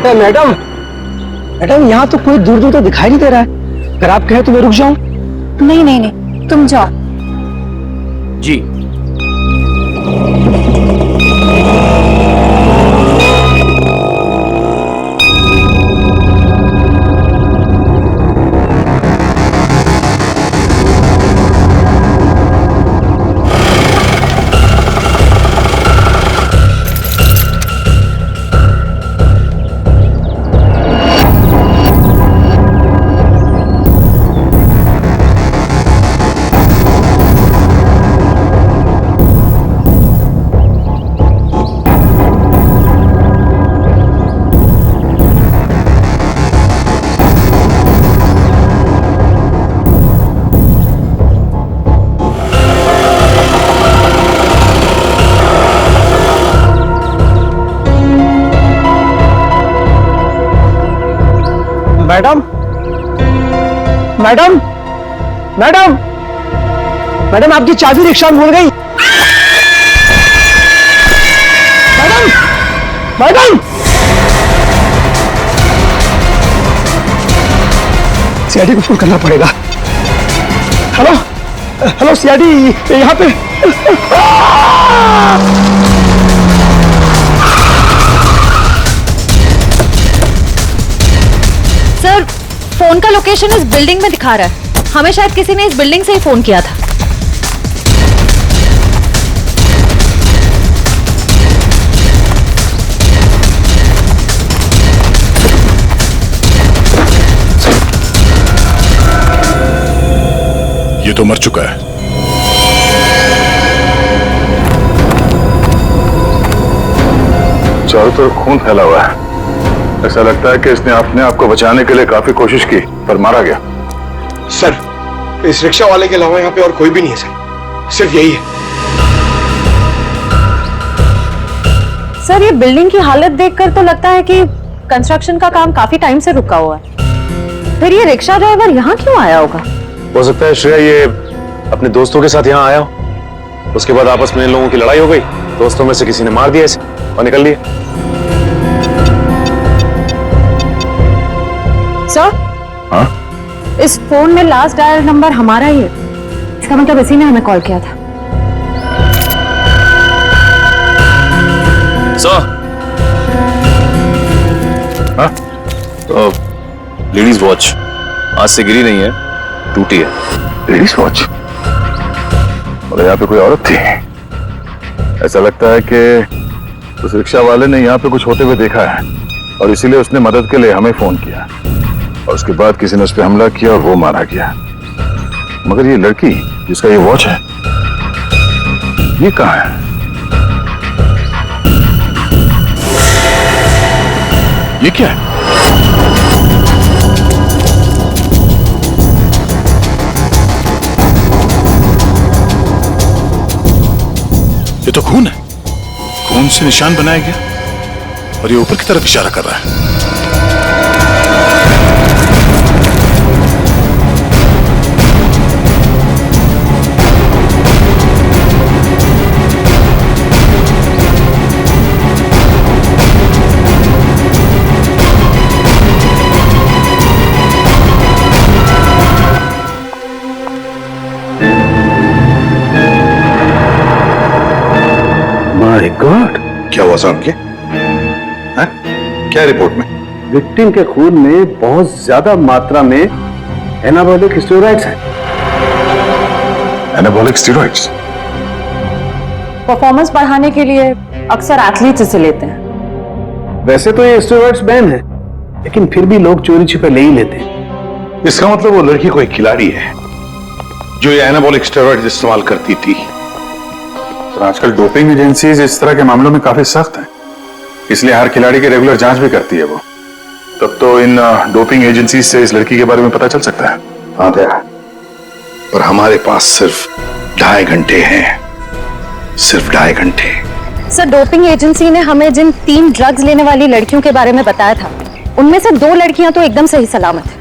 अरे madam, madam यहाँ तो कोई दूर दूर तक दिखाई नहीं दे रहा है। अगर आप कहें तो मैं रुक जाऊं? नहीं नहीं नहीं, तुम जाओ। जी। मैडम, मैडम, मैडम, मैडम आपकी चाबी रिक्शा में भूल गई। मैडम, मैडम, सीआईडी को फोन करना पड़ेगा। हेलो, हेलो सीआईडी, यहाँ पे। सर, फोन का लोकेशन इस बिल्डिंग में दिखा रहा है। हमें शायद किसी ने इस बिल्डिंग से ही फोन किया था। ये तो मर चुका है। चारों तरफ खून फैला हुआ है। ऐसा लगता है कि इसने अपने आप को बचाने के लिए काफी कोशिश की पर मारा गया। सर, इस रिक्शा वाले के अलावा यहाँ पे और कोई भी नहीं है सर, सिर्फ यही है। सर, ये बिल्डिंग की हालत देखकर तो लगता है कि कंस्ट्रक्शन का काम काफी टाइम से रुका हुआ है। फिर ये रिक्शा ड्राइवर यहाँ क्यों आया होगा? हो सकता है श्रेया ये अपने दोस्तों के साथ यहाँ आया हो। उसके बाद आपस में इन लोगों की लड़ाई हो गई, दोस्तों में से किसी ने मार दिया इसे और निकल लिया। सर, हाँ? इस फोन में लास्ट डायल नंबर हमारा ही है। इसका मतलब इसी ने हमें कॉल किया था। सर, हाँ? तो लेडीज वॉच आज से गिरी नहीं है, टूटी है। Ladies watch? और यहाँ पे कोई औरत थी। ऐसा लगता है कि उस रिक्शा वाले ने यहाँ पे कुछ होते हुए देखा है और इसीलिए उसने मदद के लिए हमें फोन किया और उसके बाद किसी ने उस पर हमला किया और वो मारा गया। मगर ये लड़की जिसका ये वॉच है, ये कहाँ है? ये क्या है? ये तो खून है। खून से निशान बनाया गया और ये ऊपर की तरफ इशारा कर रहा है। माय गॉड, क्या हुआ साहब के? क्या रिपोर्ट में? विक्टिम के खून में बहुत ज्यादा मात्रा में एनाबॉलिक स्टेरॉइड्स हैं। Anabolic steroids? परफॉर्मेंस बढ़ाने के लिए अक्सर एथलीट्स इसे लेते हैं। वैसे तो ये स्टेरॉइड्स बैन है, लेकिन फिर भी लोग चोरी छिपे ले ही लेते हैं। इसका मतलब वो लड़की कोई खिलाड़ी है जो ये एनाबॉलिक स्टेरॉइड्स इस्तेमाल करती थी। तो आजकल डोपिंग एजेंसीज इस तरह के मामलों में काफी सख्त हैं, इसलिए हर खिलाड़ी की रेगुलर जांच भी करती है वो। तब तो इन डोपिंग एजेंसी से इस लड़की के बारे में पता चल सकता है। हाँ दया, पर हमारे पास सिर्फ 2.5 घंटे हैं, सिर्फ 2.5 घंटे। सर, डोपिंग एजेंसी ने हमें जिन 3 ड्रग्स लेने वाली लड़कियों के बारे में बताया था, उनमें से 2 लड़कियां तो एकदम सही सलामत है।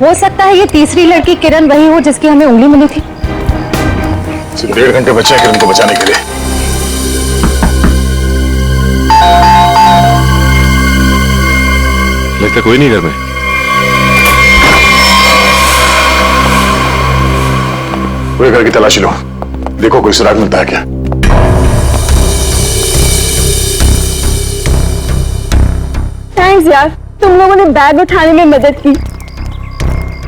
हो सकता है ये तीसरी लड़की किरण वही हो जिसकी हमें उंगली मिली थी। सिर्फ 1.5 घंटे बचे हैं किरण को बचाने के लिए। लगता कोई नहीं घर में। पूरे घर की तलाशी लो, देखो कोई सुराग मिलता है क्या। थैंक्स यार, तुम लोगों ने बैग उठाने में मदद की।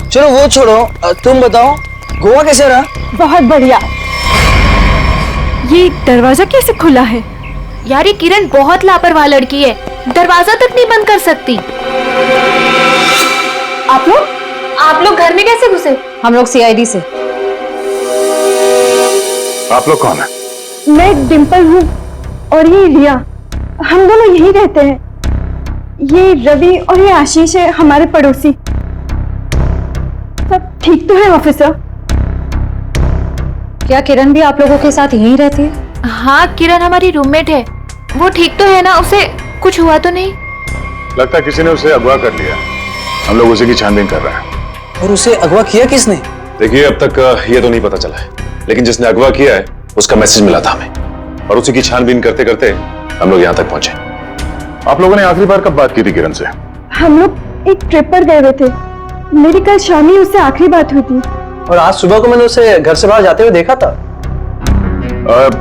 चलो वो छोड़ो, तुम बताओ गोवा कैसे रहा? बहुत बढ़िया। ये दरवाजा कैसे खुला है? यार ये किरण बहुत लापरवाह लड़की है, दरवाजा तक नहीं बंद कर सकती। आप लोग घर में कैसे घुसे? हम लोग सीआईडी से। आप लोग कौन है? मैं डिम्पल हूँ और ये रिया, हम दोनों यहीं रहते हैं। ये रवि और ये आशीष है हमारे पड़ोसी। सब ठीक तो है ऑफिसर? क्या किरण भी आप लोगों के साथ यहीं रहती है? हाँ किरण हमारी रूममेट है। वो ठीक तो है ना? उसे कुछ हुआ तो नहीं? लगता है किसी ने उसे अगवा कर लिया। हम लोग उसी की छानबीन कर रहे हैं। और उसे अगवा किया किसने? देखिए अब तक ये तो नहीं पता चला है, लेकिन जिसने अगवा किया है उसका मैसेज मिला था हमें, और उसी की छानबीन करते करते हम लोग यहाँ तक पहुंचे। आप लोगों ने आखिरी बार कब बात की थी किरण से? हम लोग एक ट्रिप पर गए हुए थे। मेरी कल शाम ही उससे आखिरी बात हुई थी। और आज सुबह को मैंने उसे घर से बाहर जाते हुए देखा था।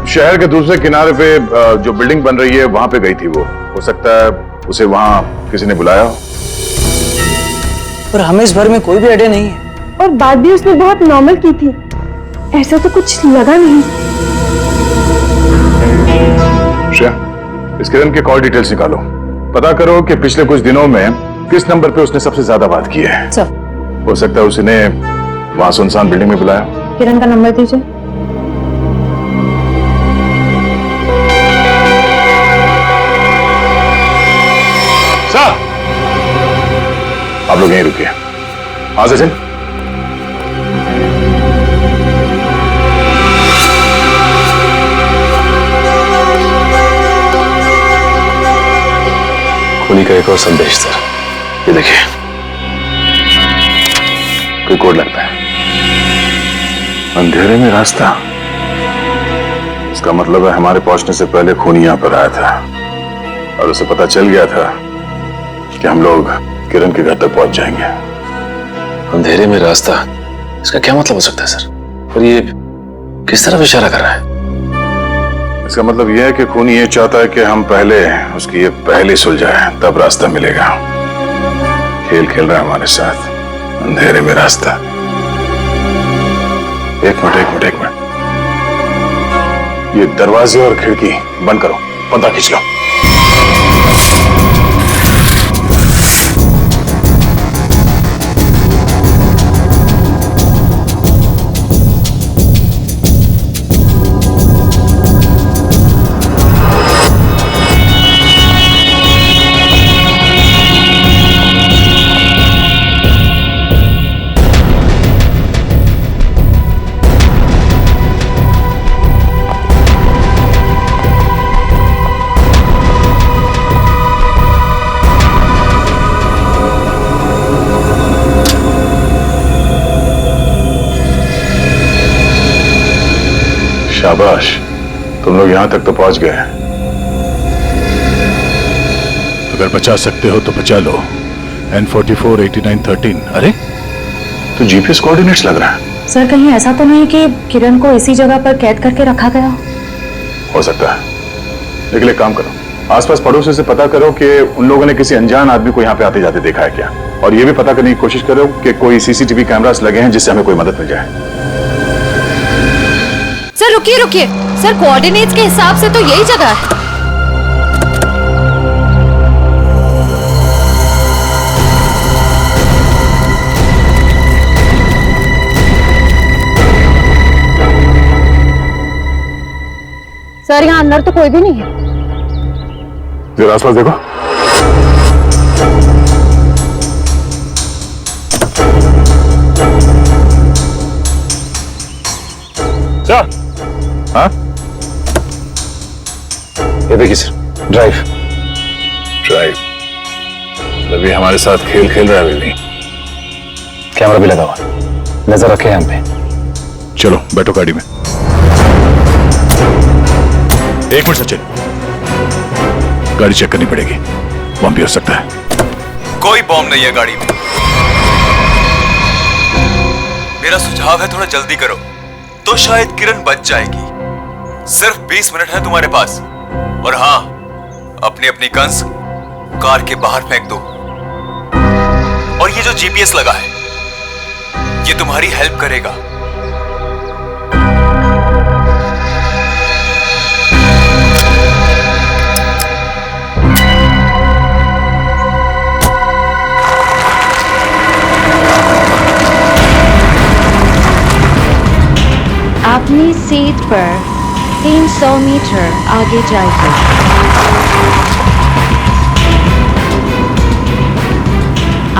शहर के दूसरे किनारे पे जो बिल्डिंग बन रही है वहां पे गई थी वो। हो सकता है उसे वहां किसी ने बुलाया हो। पर हमें इस बारे में कोई भी आइडिया नहीं है। और बात भी उसने बहुत नॉर्मल की थी, ऐसा तो कुछ लगा नहीं। श्रेया, इस किरण के कॉल डिटेल्स निकालो, पता करो कि पिछले कुछ दिनों में किस नंबर पे उसने सबसे ज्यादा बात की है। सर, हो सकता है उसने वहां सुनसान बिल्डिंग में बुलाया। किरण का नंबर दीजिए। सर, आप लोग यहीं रुकिए। हाँ सचिन, खूनी का एक और संदेश सर, ये देखिए। कोई कोड लगता है। अंधेरे में रास्ता, इसका मतलब है हमारे पहुंचने से पहले खूनी यहां पर आया था और उसे पता चल गया था कि हम लोग किरण के घर तक पहुंच जाएंगे। अंधेरे में रास्ता, इसका क्या मतलब हो सकता है सर? और ये किस तरफ इशारा कर रहा है? इसका मतलब यह है कि खूनी ये चाहता है कि हम पहले उसकी ये पहली सुलझाए, तब रास्ता मिलेगा। खेल खेल रहा है हमारे साथ, अंधेरे में रास्ता। एक मिनट, ये दरवाजे और खिड़की बंद करो, पर्दा खींच लो। शाबाश, तुम लोग यहां तक तो पहुंच गए। अगर बचा सकते हो तो बचा लो। N44 8913। अरे तो जीपीएस कोऑर्डिनेट्स लग रहा है। सर, कहीं ऐसा तो नहीं कि किरण को इसी जगह पर कैद करके रखा गया? हो सकता है, लेकिन एक काम करो, आसपास पड़ोसियों से पता करो कि उन लोगों ने किसी अनजान आदमी को यहाँ पे आते जाते देखा है क्या, और ये भी पता करने की कोशिश करो कि कोई सीसीटीवी कैमरास लगे हैं जिससे हमें कोई मदद मिल जाए। सर रुकिए, सर कोऑर्डिनेट्स के हिसाब से तो यही जगह है। सर, यहाँ अंदर तो कोई भी नहीं है। जरा आसपास देखो। सर, हाँ? ये देखिए सर, ड्राइव। रवि हमारे साथ खेल खेल रहा है अभी भी। कैमरा भी लगा हुआ, नजर रखे हम पे। चलो बैठो गाड़ी में। एक मिनट सचिन, गाड़ी चेक करनी पड़ेगी, बम भी हो सकता है। कोई बॉम्ब नहीं है गाड़ी में। मेरा सुझाव है थोड़ा जल्दी करो तो शायद किरण बच जाएगी। सिर्फ 20 मिनट है तुम्हारे पास। और हाँ, अपनी अपनी गन्स कार के बाहर फेंक दो। और ये जो जीपीएस लगा है ये तुम्हारी हेल्प करेगा। अपनी सीट पर 300 मीटर आगे जाइए।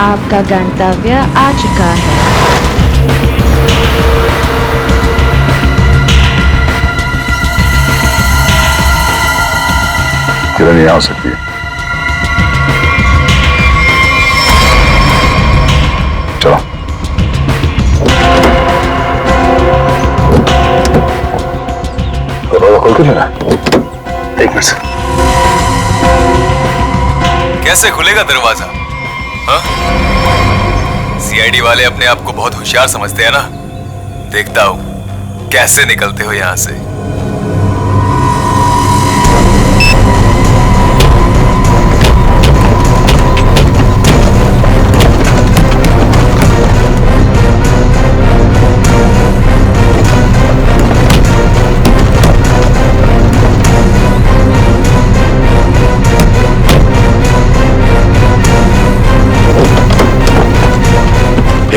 आपका गंतव्य आ चुका है। किरण यहाँ हो सकती है। चलो। दरवाजा खोल के लेना। एक मिनट। कैसे खुलेगा दरवाजा? हाँ? सीआईडी वाले अपने आप को बहुत होशियार समझते हैं ना। देखता हूं कैसे निकलते हो यहां से।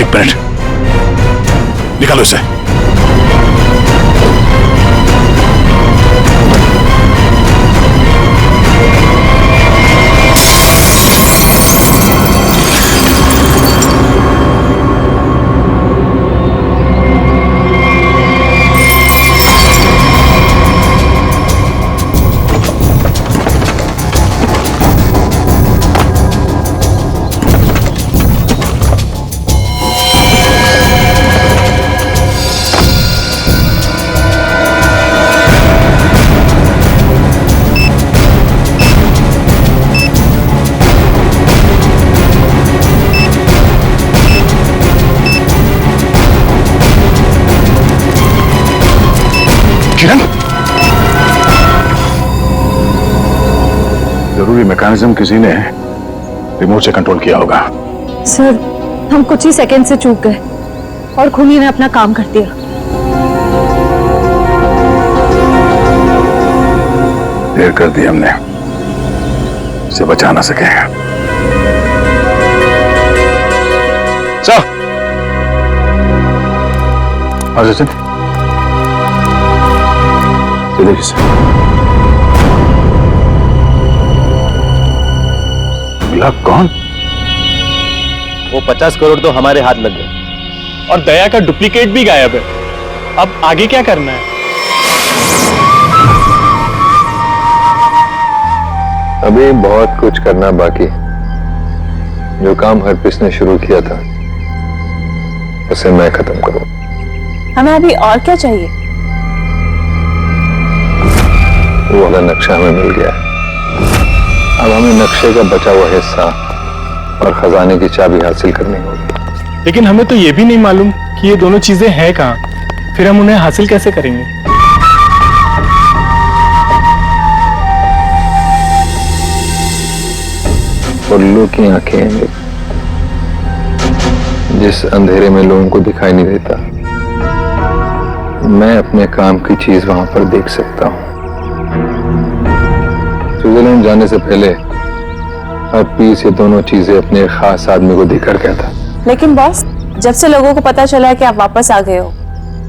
एक मिनट, निकालो इसे। किरण, जरूरी मैकेनिज्म किसी ने रिमोट से कंट्रोल किया होगा। सर, हम कुछ ही सेकंड से चूक गए और खूनी ने अपना काम कर दिया। देर कर दी हमने, इसे बचा ना सके। सर, आज सचिन किसे मिला? कौन? वो 50 करोड़ तो हमारे हाथ लग गए और दया का डुप्लीकेट भी गायब है। अब आगे क्या करना है? अभी बहुत कुछ करना बाकी। जो काम हरप्रीत ने शुरू किया था उसे मैं खत्म करूं। हमें अभी और क्या चाहिए? वो वाला नक्शा हमें मिल गया है। अब हमें नक्शे का बचा हुआ हिस्सा और खजाने की चाबी हासिल करनी होगी। लेकिन हमें तो ये भी नहीं मालूम कि ये दोनों चीजें हैं कहाँ। फिर हम उन्हें हासिल कैसे करेंगे? उल्लू की आंखें हैं जिस अंधेरे में लोगों को दिखाई नहीं देता, मैं अपने काम की चीज वहां पर देख सकता हूं। स्विट्जरलैंड जाने से पहले हरप्रीत ये दोनों चीजें अपने खास आदमी को देकर गया था। लेकिन बॉस, जब से लोगों को पता चला है कि आप वापस आ गए हो,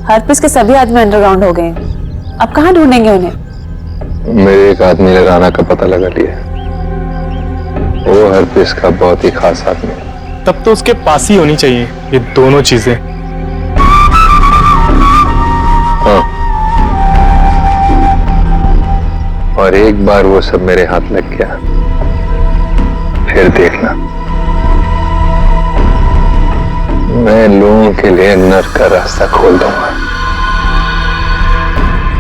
हरप्रीत के सभी आदमी अंडरग्राउंड हो गए हैं। अब कहाँ ढूंढेंगे उन्हें? मेरे एक आदमी ने राणा का पता लगा लिया। वो हरप्रीत का बहुत ही खास आदमी है। तब तो उसके पास ही होनी चाहिए ये दोनों चीजें। हाँ, और एक बार वो सब मेरे हाथ लग गया, फिर देखना मैं लोगों के लिए नर्क का रास्ता खोल दूंगा।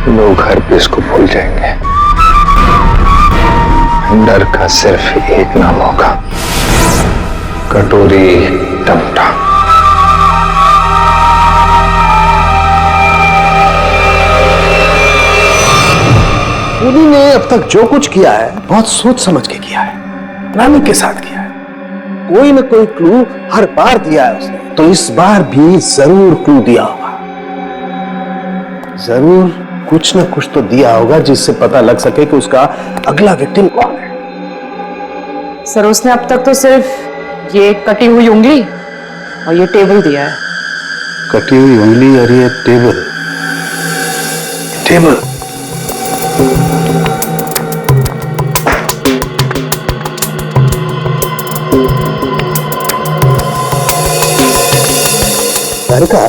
लोग हरप्रीत को भूल जाएंगे। डर का सिर्फ एक नाम होगा, कटोरी टमटा। खूनी ने अब तक जो कुछ किया है बहुत सोच समझ के किया है, प्लानिंग के साथ किया है। कोई न कोई क्लू हर बार दिया है उसने, तो इस बार भी जरूर क्लू दिया होगा। जरूर कुछ न कुछ तो दिया होगा जिससे पता लग सके कि उसका अगला विक्टिम कौन है। सर उसने अब तक तो सिर्फ ये कटी हुई उंगली और ये टेबल दिया है। कटी हुई उंगली और ये टेबल। टेबल घर का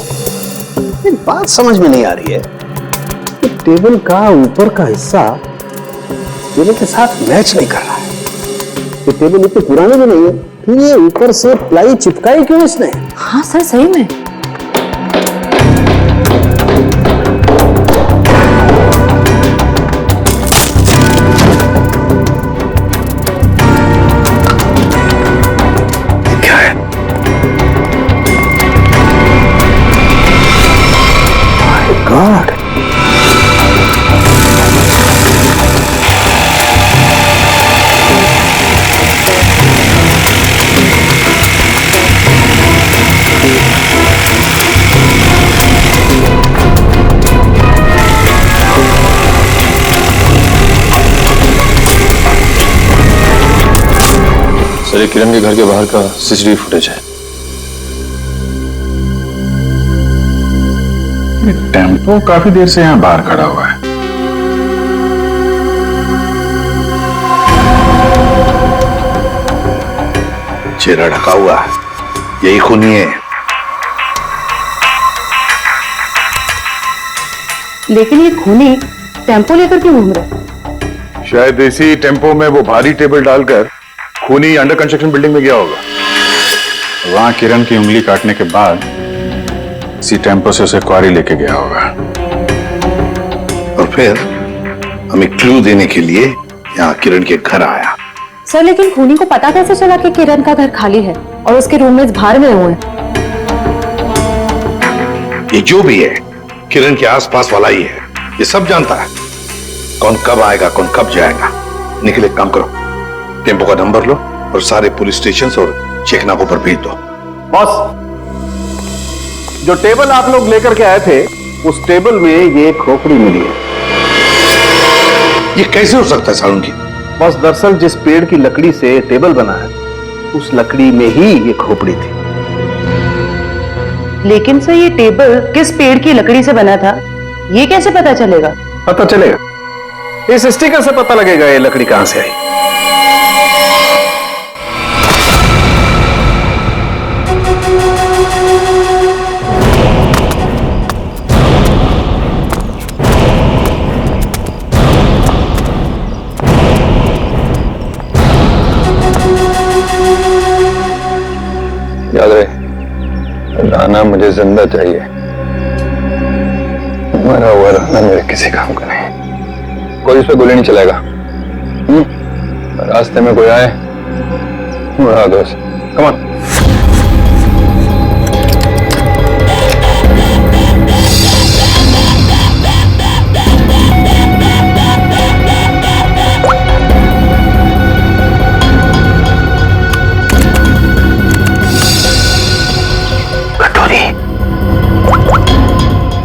बात समझ में नहीं आ रही है। टेबल का ऊपर का हिस्सा टेबल के साथ मैच नहीं कर रहा है। ये टेबल इतने पुराने भी नहीं है, फिर ये ऊपर से प्लाई चिपकाई क्यों इसने? हाँ सर सही में। क्या है? माय गॉड, सर ये किरण के घर के बाहर का सीसीटीवी फुटेज है। टेम्पो काफी देर से यहाँ बाहर खड़ा हुआ है। चेहरा ढका हुआ है, यही खूनी है। लेकिन ये खूनी टेम्पो लेकर क्यों घूम रहा है? शायद इसी टेम्पो में वो भारी टेबल डालकर खूनी अंडर कंस्ट्रक्शन बिल्डिंग में गया होगा। वहां किरण की उंगली काटने के बाद इसी टेम्पो से उसे क्वारी लेके गया होगा और फिर हमें क्लू देने के लिए यहाँ किरण के घर आया। सर लेकिन खूनी को पता कैसे चला कि किरण का घर खाली है और उसके रूममेट्स बाहर में हुए हैं? ये जो भी है किरण के आसपास वाला ही है, ये सब जानता है कौन कब आएगा कौन कब जाएगा। निकले, काम करो, टेम्पो का नंबर लो और सारे पुलिस स्टेशन और चेकनाकों पर भेज दो। बॉस, जो टेबल आप लोग लेकर के आए थे उस टेबल में ये खोपड़ी मिली है। ये कैसे हो सकता है सालुंकी? बॉस दरअसल जिस पेड़ की लकड़ी से टेबल बना है उस लकड़ी में ही ये खोपड़ी थी। लेकिन सर ये टेबल किस पेड़ की लकड़ी से बना था ये कैसे पता चलेगा? पता चलेगा, इस स्टिकर से पता लगेगा ये लकड़ी कहां से आई। याद रहे, राना मुझे जिंदा चाहिए, मरा हुआ राना मेरे किसी काम का नहीं। कोई इस पे गोली नहीं चलाएगा। रास्ते में कोई आए उड़ा दो उसे। Come on.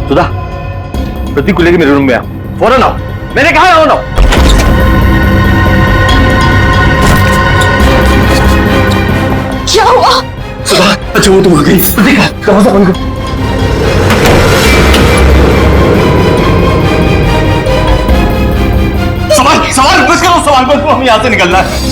सुधा, प्रतीक को लेकर मेरे रूम में आओ, फौरन आओ। मैंने कहा आओ ना। क्या हुआ? सुधा, अच्छा वो तुम आ गई। प्रतीक, दरवाजा बंद करो। सवाल बस करो, सवाल बस करो, हमें यहां से निकलना है।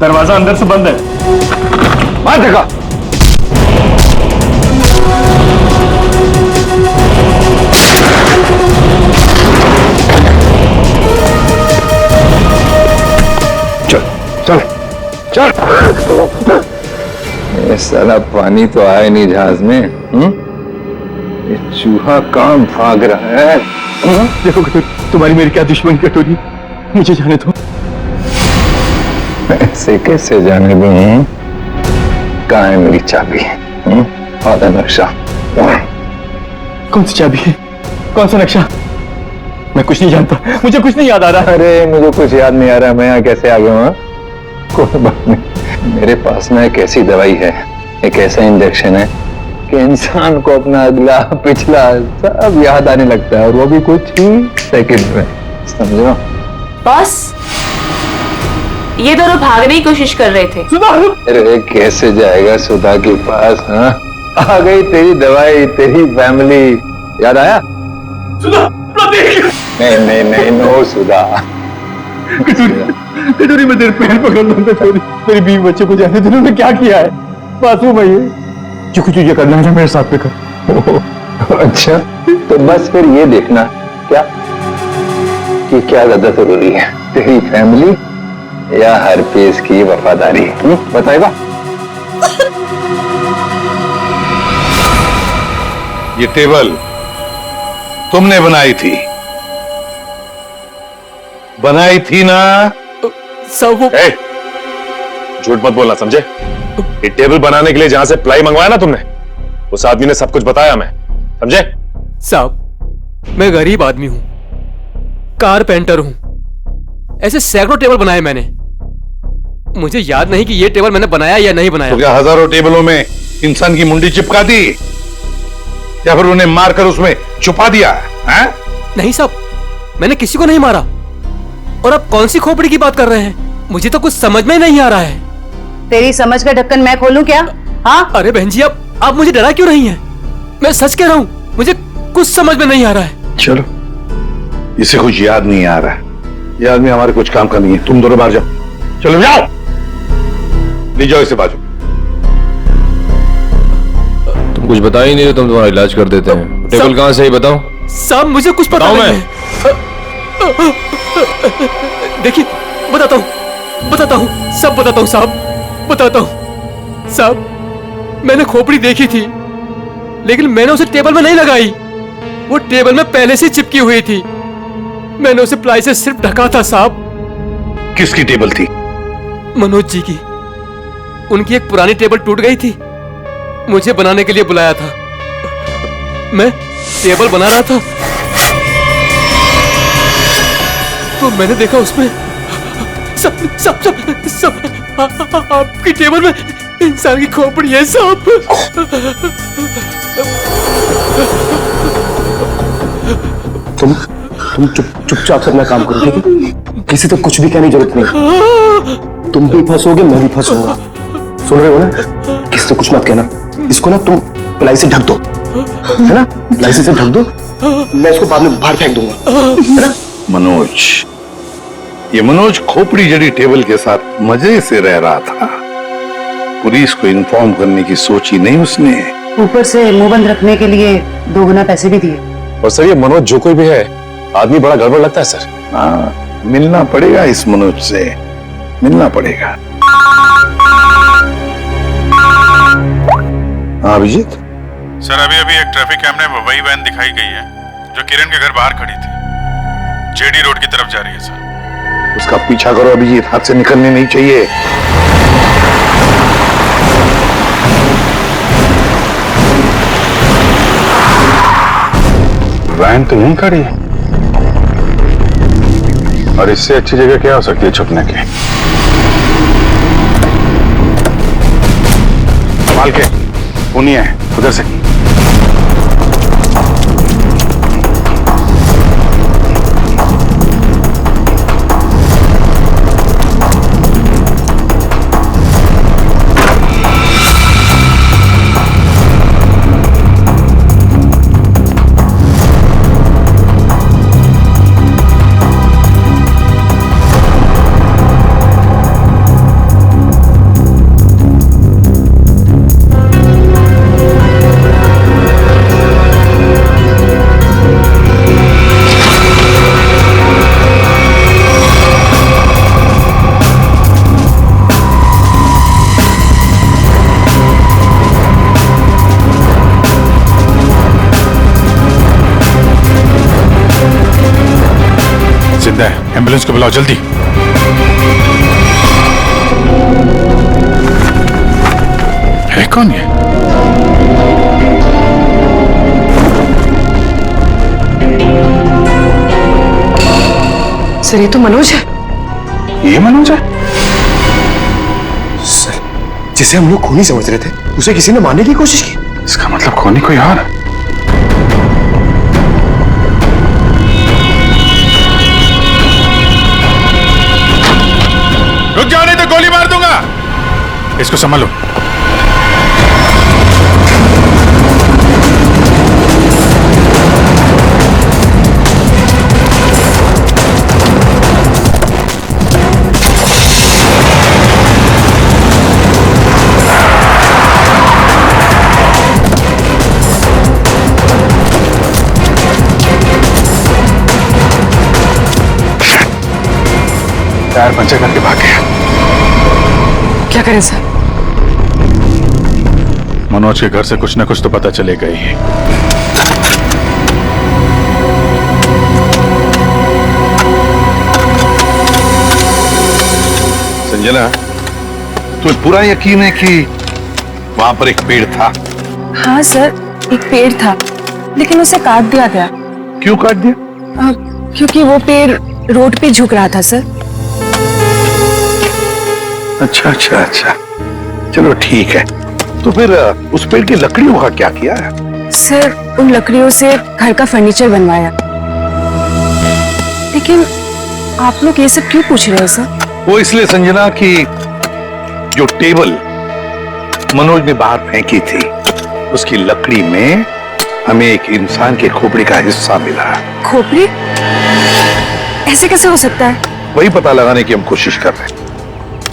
दरवाजा अंदर से बंद है। मार देखा। चल। ये साला पानी तो आया नहीं जहाज में। ये चूहा कहाँ भाग रहा है? देखो कटोरी, तुम्हारी मेरी क्या दुश्मनी कटोरी, मुझे जाने दो। ऐसे कैसे जाने दूं? कहाँ है मेरी चाबी? आधा नक्शा। कौन सी चाबी है? कौन सा नक्शा? मैं कुछ नहीं जानता, मुझे कुछ नहीं याद आ रहा। अरे मुझे कुछ याद नहीं आ रहा, मैं यहाँ कैसे आ गया हूँ? कोई बात नहीं, मेरे पास में एक ऐसी दवाई है, एक ऐसा इंजेक्शन है कि इंसान को अपना अगला पिछला सब याद आने लगता है, और वो भी कुछ ही सेकंड में, समझो? बॉस, ये दोनों भागने की कोशिश कर रहे थे। अरे कैसे जाएगा सुधा के पास? हाँ, आ गई तेरी दवाई, तेरी फैमिली, याद आया? सुधा, नहीं नहीं नहीं, नो सुधा। कटोरी मैं तेरे पैर पकड़ लूंगा कटोरी, मेरी बीवी बच्चे को जाने तूने क्या किया है? मासूम है ये, जो कुछ तुझे करना है ना मेरे साथ पे कर। अच्छा, तो बस फिर ये देखना क्या कि क्या ज्यादा जरूरी है, तेरी फैमिली या हरपेश की वफादारी? बताएगा? ये टेबल तुमने बनाई थी ना? सब झूठ मत बोलना, समझे? ये टेबल बनाने के लिए जहां से प्लाई मंगवाया ना तुमने, उस आदमी ने सब कुछ बताया, मैं समझे? साहब, मैं गरीब आदमी हूं, कारपेंटर हूं, ऐसे सैकड़ों टेबल बनाए मैंने, मुझे याद नहीं कि ये टेबल मैंने बनाया या नहीं बनाया। तो क्या हजारों टेबलों में इंसान की मुंडी चिपका दी या फिर उन्हें मारकर उसमें छुपा दिया है? नहीं साहब, मैंने किसी को नहीं मारा। और आप कौन सी खोपड़ी की बात कर रहे हैं? मुझे तो कुछ समझ में नहीं आ रहा है। तेरी समझ का ढक्कन मैं खोलूं क्या? हाँ? अरे बहन जी, आप मुझे डरा क्यों रही हैं? मैं सच कह रहा हूं, मुझे कुछ समझ में नहीं आ रहा है। चलो, इसे कुछ याद नहीं आ रहा है, ये आदमी हमारे कुछ काम का नहीं है, तुम दोनों बाहर जाओ, चलो जाओ, ले जाओ इसे बाजू। तुम कुछ बता ही नहीं रहे, तुम तुम्हारा इलाज कर देते हैं। टेबल कहाँ से ही बताओ। साहब मुझे कुछ पता नहीं है। देखिए, बताता हूँ, सब बताता हूँ साहब, बताता हूँ साहब। मैंने खोपड़ी देखी थी, लेकिन मैंने उसे टेबल में नहीं लगाई, वो टेबल में पहले से चिपकी हुई थी। मैंने उसे प्लाई से सिर्फ ढका था साहब। किसकी टेबल थी? मनोज जी की। उनकी एक पुरानी टेबल टूट गई थी, मुझे बनाने के लिए बुलाया था। मैं टेबल बना रहा था तो मैंने देखा उसमें सब आपकी टेबल में इंसान की खोपड़ी है साहब। तुम चुपचाप से अपना काम करो, ठीक है? किसी तो कुछ भी कहने की जरूरत नहीं। तुम भी फंसोगे, मैं भी फंसूंगा। सुन रहे हो ना? किसी से कुछ मत कहना। इसको ना तुम प्लाई से ढक दो, है ना? प्लाई से ढक दो, मैं इसको बाद में बाहर फेंक दूंगा, है ना? मनोज, ये मनोज खोपड़ी जड़ी टेबल के साथ मजे से रह रहा था, पुलिस को इन्फॉर्म करने की सोची नहीं उसने। ऊपर से मुंह बंद रखने के लिए 2 गुना पैसे भी दिए। और सर, ये मनोज जो कोई भी है, आदमी बड़ा गड़बड़ लगता है सर। हाँ, मिलना पड़ेगा इस मनोज से, मिलना पड़ेगा। हाँ अभिजीत सर, अभी एक ट्रैफिक कैमरे में वही वैन दिखाई गई है जो किरण के घर बाहर खड़ी थी, जेडी रोड की तरफ जा रही है सर। उसका पीछा करो अभिजीत, हाथ से निकलने नहीं चाहिए। वैन तो नहीं खड़ी है, और इससे अच्छी जगह क्या हो सकती है छुपने की? संभाल के, पुनिया है उधर से। एम्बुलेंस को बुलाओ जल्दी। है कौन ये? सर ये तो मनोज है। ये मनोज है? सर, जिसे हम लोग खूनी समझ रहे थे उसे किसी ने मारने की कोशिश की। इसका मतलब खूनी कोई और है। रुक जाओ नहीं तो गोली मार दूंगा। इसको संभालो। टायर पंचर करके भाग गया। क्या करें सर? मनोज के घर से कुछ न कुछ तो पता चलेगा ही। संजना, तुम्हें पूरा यकीन है कि वहां पर एक पेड़ था? हाँ सर, एक पेड़ था लेकिन उसे काट दिया गया। क्यों काट दिया? क्योंकि वो पेड़ रोड पे झुक रहा था सर। अच्छा अच्छा अच्छा, चलो ठीक है। तो फिर उस पेड़ की लकड़ियों का क्या किया है? सर उन लकड़ियों से घर का फर्नीचर बनवाया। लेकिन आप लोग ये सब क्यों पूछ रहे हैं सर? वो इसलिए संजना कि जो टेबल मनोज ने बाहर फेंकी थी उसकी लकड़ी में हमें एक इंसान के खोपड़ी का हिस्सा मिला। खोपड़ी? ऐसे कैसे हो सकता है? वही पता लगाने की हम कोशिश कर रहे हैं।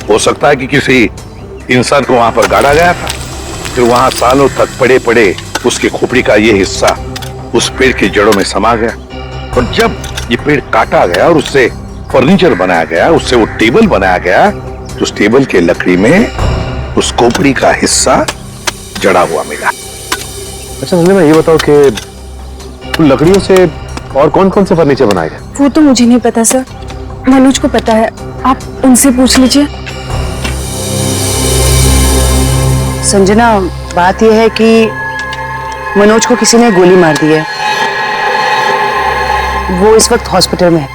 हो सकता है कि किसी इंसान को वहां पर गाड़ा गया था, फिर वहां सालों तक पड़े पड़े उसके खोपड़ी का ये हिस्सा उस पेड़ की जड़ों में समा गया, और जब ये पेड़ काटा गया और उससे फर्नीचर बनाया गया, उससे वो टेबल बनाया गया, तो उस टेबल के लकड़ी में उस खोपड़ी का हिस्सा जड़ा हुआ मिला। अच्छा संजय, ये बताओ कि उन लकड़ियों से और कौन कौन से फर्नीचर बनाए गए? वो तो मुझे नहीं पता सर, मनोज को पता है, आप उनसे पूछ लीजिए। संजना, बात यह है कि मनोज को किसी ने गोली मार दी है। वो इस वक्त हॉस्पिटल में है।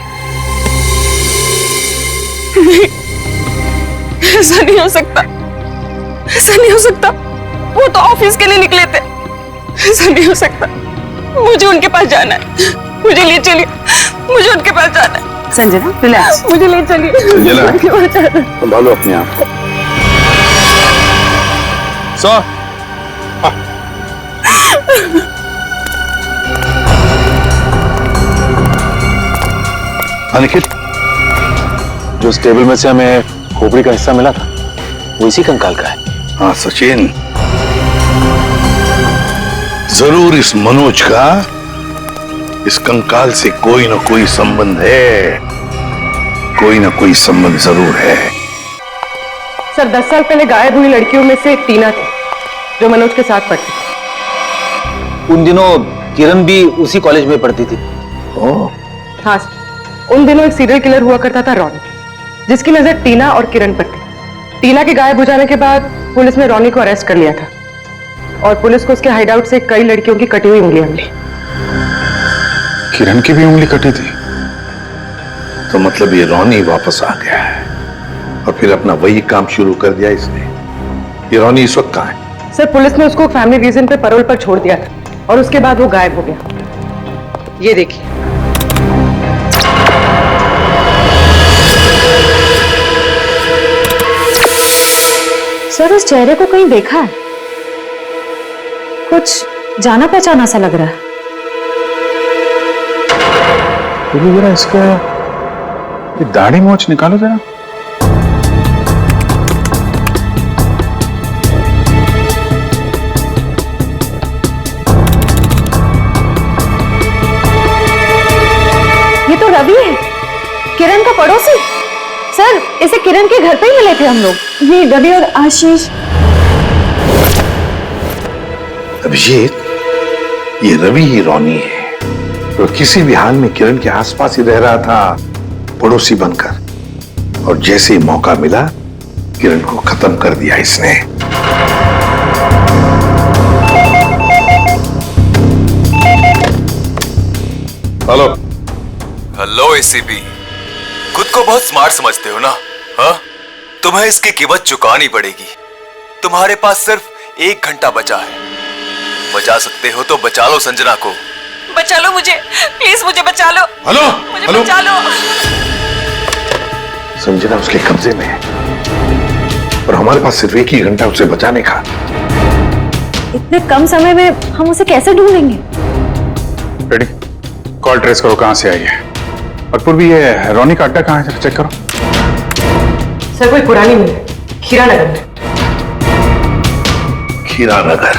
नहीं, ऐसा नहीं हो सकता, ऐसा नहीं हो सकता। वो तो ऑफिस के लिए निकले थे। ऐसा नहीं हो सकता। मुझे उनके पास जाना है, मुझे ले चलिए, मुझे उनके पास जाना है। संजना रिलैक्स, मुझे ले चलिए। संभालो अपने आप को। निखिल, जो उस टेबल में से हमें खोपड़ी का हिस्सा मिला था वो इसी कंकाल का है। हाँ सचिन, जरूर इस मनोज का इस कंकाल से कोई ना कोई संबंध है, कोई ना कोई संबंध जरूर है। सर 10 साल पहले गायब हुई लड़कियों में से एक टीना थी जो मनोज के साथ पढ़ती थी। उन दिनों किरण भी उसी कॉलेज में पढ़ती थी। हाँ सर, उन दिनों एक सीरियल किलर हुआ करता था रॉनी, जिसकी नजर टीना और किरण पर थी। टीना के गायब हो जाने के बाद पुलिस ने रॉनी को अरेस्ट कर लिया था और पुलिस को उसके हाइडआउट से कई लड़कियों की कटी हुई उंगलियां मिली। किरण की भी उंगली कटी थी? तो मतलब ये रॉनी वापस आ गया है और फिर अपना वही काम शुरू कर दिया इसने। ये रॉनी इस वक्त कहाँ है? सर पुलिस ने उसको फैमिली रीजन पे पैरोल पर छोड़ दिया था और उसके बाद वो गायब हो गया। ये देखिए। सर उस चेहरे को कहीं देखा है? कुछ जाना पहचाना सा लग रहा है। जरा इसका ये दाढ़ी मोछ निकालो जरा। ये तो रवि है, किरण का पड़ोसी। सर इसे किरण के घर पे ही मिले थे हम लोग। ये रवि और आशीष। अभिजीत, ये रवि ही रॉनी है, तो किसी भी हाल में किरण के आसपास ही रह रहा था पड़ोसी बनकर, और जैसे ही मौका मिला किरण को खत्म कर दिया इसने। हेलो। हेलो एसीपी, खुद को बहुत स्मार्ट समझते हो ना? हाँ, तुम्हें इसकी कीमत चुकानी पड़ेगी। तुम्हारे पास सिर्फ 1 घंटा बचा है। बचा सकते हो तो बचा लो संजना को। बचा लो मुझे, प्लीज मुझे बचा लो। हेलो, मुझे हेलो। बचा लो। संजना उसके कब्जे में है और हमारे पास सिर्फ 1 ही घंटा उसे बचाने का। इतने कम समय में हम उसे कैसे ढूंढेंगे? रेडी, कॉल ट्रेस करो कहां से आई है। और पूर्वी ये रोनी का अड्डा कहां है, चेक करो। सर कोई पुरानी मिल है, खीरा नगर में। खीरा नगर?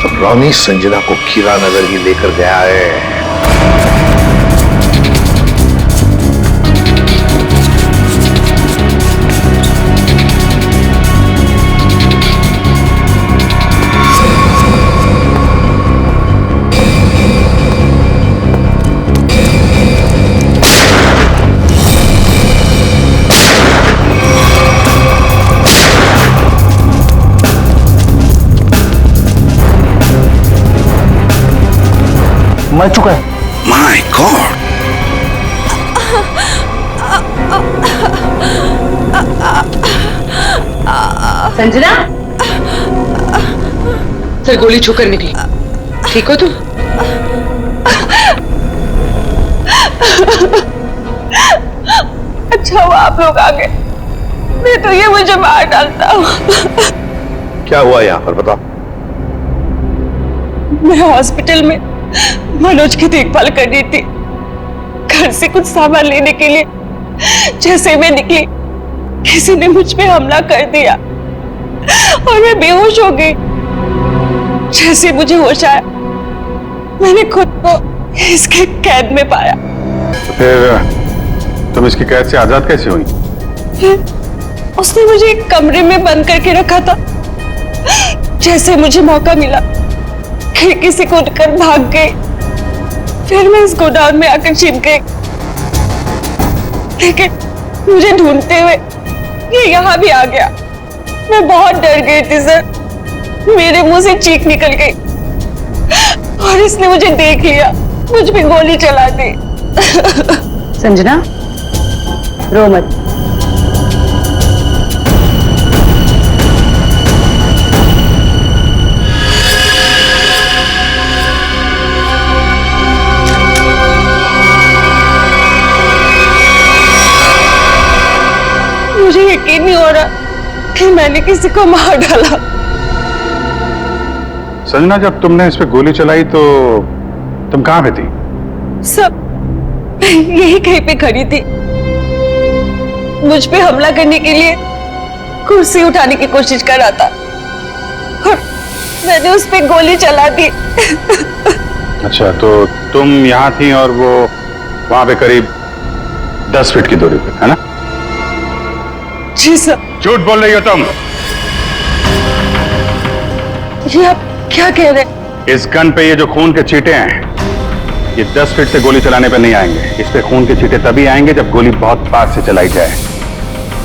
तो रोनी संजना को खीरा नगर ही लेकर गया है। मर चुका है। My God! संजना, सर गोली छूकर निकली। ठीक हो तुम? अच्छा हुआ आप लोग आ गए, नहीं तो ये मुझे मार डालता। क्या हुआ यहाँ पर, बताओ। मैं हॉस्पिटल में मनोज की देखभाल कर रही थी। घर से कुछ सामान लेने के लिए जैसे मैं निकली, किसी ने मुझ पे हमला कर दिया और मैं बेहोश हो गई। जैसे मुझे होश आया, मैंने खुद को इसके कैद में पाया। तो फिर तुम इसकी कैद से आजाद कैसे हुई? उसने मुझे एक कमरे में बंद करके रखा था। जैसे मुझे मौका मिला, खिड़की से कूदकर भाग गई। फिर मैं इस गोडाउन में आकर छिप गई, लेकिन मुझे ढूंढते हुए ये यहाँ भी आ गया। मैं बहुत डर गई थी सर, मेरे मुंह से चीख निकल गई और इसने मुझे देख लिया, मुझ पे गोली चला दी। संजना, रो मत। मुझे यकीन नहीं हो रहा कि मैंने किसी को मार डाला। संजना, जब तुमने इस पे गोली चलाई तो तुम कहां पे थी? सब यही कहीं पे खड़ी थी। मुझ पे हमला करने के लिए कुर्सी उठाने की कोशिश कर रहा था और मैंने उस पे गोली चला दी। अच्छा, तो तुम यहां थी और वो वहां पे करीब 10 फीट की दूरी पे, है ना? जी सर। झूठ बोल रही हो तुम। ये आप क्या कह रहे हैं? इस गन पे ये जो खून के छींटे हैं, ये 10 फीट से गोली चलाने पे नहीं आएंगे। इस पे खून के छींटे तभी आएंगे जब गोली बहुत पास से चलाई जाए,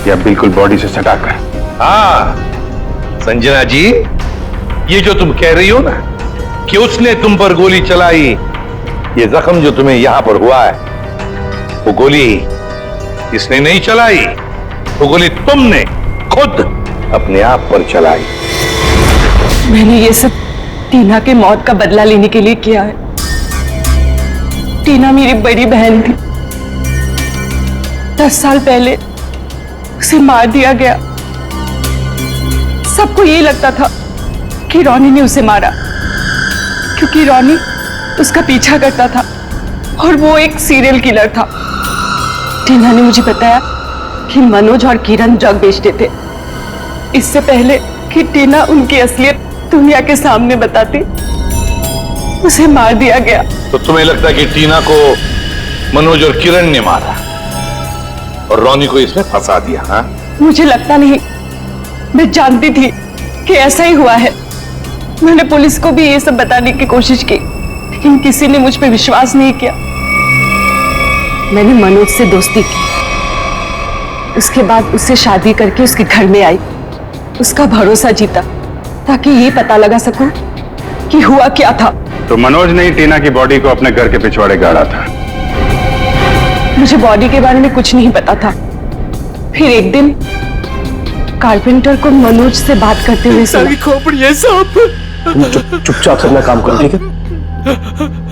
या बिल्कुल बॉडी से सटाकर। हाँ संजना जी, ये जो तुम कह रही हो ना कि उसने तुम पर गोली चलाई, ये जख्म जो तुम्हें यहां पर हुआ है, वो गोली इसने नहीं चलाई, वो गोली तुमने खुद अपने आप पर चलाई। मैंने ये सब टीना के मौत का बदला लेने के लिए किया है। टीना मेरी बड़ी बहन थी। 10 साल पहले उसे मार दिया गया। सबको ये लगता था कि रोनी ने उसे मारा, क्योंकि रोनी उसका पीछा करता था और वो एक सीरियल किलर था। टीना ने मुझे बताया कि मनोज और किरण ड्रग बेचते थे। इससे पहले कि टीना उनकी असलियत दुनिया के सामने बताती, उसे मार दिया गया। तो तुम्हें लगता है कि टीना को मनोज और किरण ने मारा और रोनी को इसमें फंसा दिया? हाँ, मुझे लगता नहीं, मैं जानती थी कि ऐसा ही हुआ है। मैंने पुलिस को भी ये सब बताने की कोशिश की, लेकिन किसी ने मुझ पे विश्वास नहीं किया। मैंने मनोज से दोस्ती की, उसके बाद उससे शादी करके उसके घर में आई, उसका भरोसा जीता ताकि ये पता लगा सकूं कि हुआ क्या था। तो मनोज ने ही टीना की बॉडी को अपने घर के पिछवाड़े गाड़ा था। मुझे बॉडी के बारे में कुछ नहीं पता था। फिर एक दिन कारपेंटर को मनोज से बात करते हुए सुना। खोपड़ी है साहब। तुम चुपचाप अपना काम करो, ठीक है?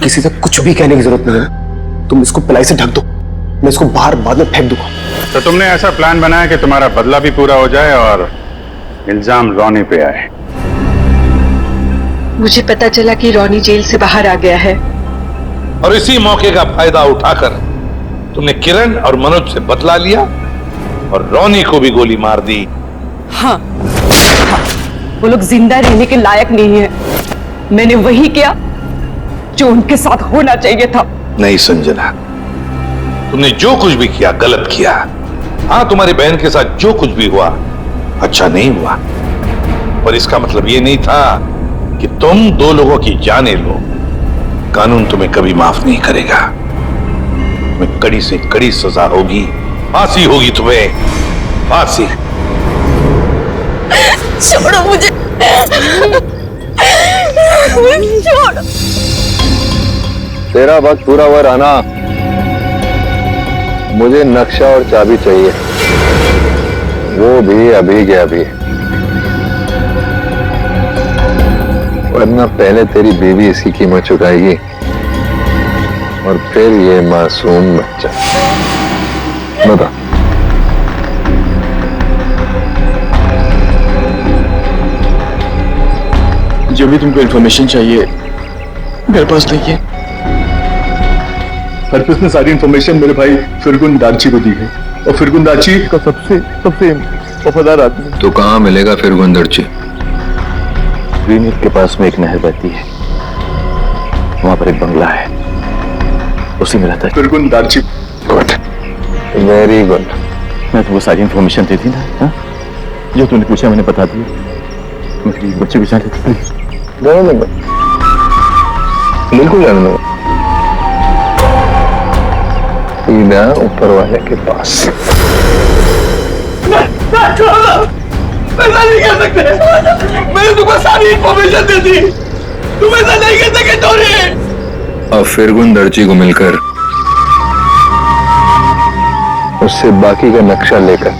किसी से कुछ भी कहने की जरूरत नहीं है। तुम इसको पिलाई से ढक दो, मैं इसको बाहर बाद में फेंक दूंगा। तो तुमने ऐसा प्लान बनाया कि तुम्हारा बदला भी पूरा हो जाए और इल्जाम रॉनी पे आए। मुझे पता चला कि रॉनी जेल से बाहर आ गया है और इसी मौके का फायदा उठाकर तुमने किरण और मनोज से बदला लिया और रॉनी को भी गोली मार दी। हाँ, वो लोग जिंदा रहने के लायक नहीं है। मैंने वही किया जो उनके साथ होना चाहिए था। नहीं संजना, तुमने जो कुछ भी किया गलत किया। हाँ, तुम्हारी बहन के साथ जो कुछ भी हुआ अच्छा नहीं हुआ, पर इसका मतलब ये नहीं था कि तुम दो लोगों की जाने लो। कानून तुम्हें कभी माफ नहीं करेगा। तुम्हें कड़ी से कड़ी सजा होगी, फांसी होगी तुम्हें, फांसी। छोड़ो मुझे, छोड़ो। तेरा वक्त पूरा हुआ राना, मुझे नक्शा और चाबी चाहिए, वो भी अभी के अभी, वरना पहले तेरी बीवी इसकी कीमत चुकाएगी और फिर ये मासूम बच्चा। बता। जो भी तुमको इन्फॉर्मेशन चाहिए मेरे पास नहीं है। हरप्रीत ने सारी इन्फॉर्मेशन मेरे भाई फिरगुन दाची को दी है और फिरगुन दाची का सबसे वफादार आदमी। तो कहाँ मिलेगा फिरगुन दाची? ग्रीन हिल के पास में एक नहर बहती है, वहां पर एक बंगला है, उसी में रहता है फिरगुन दाची। Good, very good. मैं तुमको सारी इन्फॉर्मेशन दे दी ना, हा? जो तुमने पूछा मैंने बता दिया। मेरी बच्चे भी जाने दो, बिल्कुल जाने दो। सीधा ऊपर वाले के पास। ऐसा नहीं कर सकते, मैंने तुमको सारी इन्फॉर्मेशन दे दी, तुम ऐसा नहीं कर सके टोनी। और फिरगुन दर्जी को मिलकर उससे बाकी का नक्शा लेकर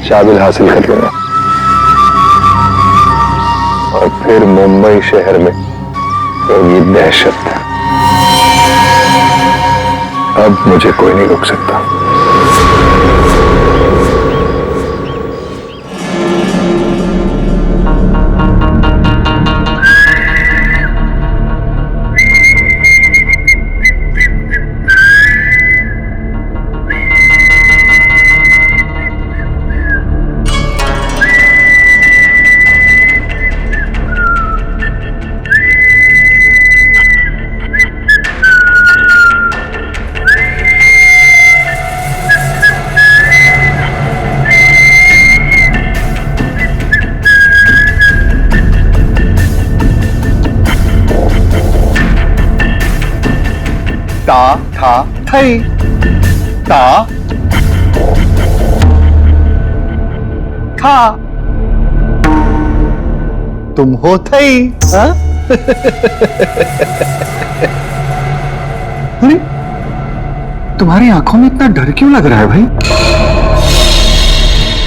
शाबिल हासिल कर लेना और फिर मुंबई शहर में होगी दहशत। अब मुझे कोई नहीं रोक सकता। ता था थई ता था तुम हो थई। हाँ? अरे तुम्हारी आंखों में इतना डर क्यों लग रहा है भाई?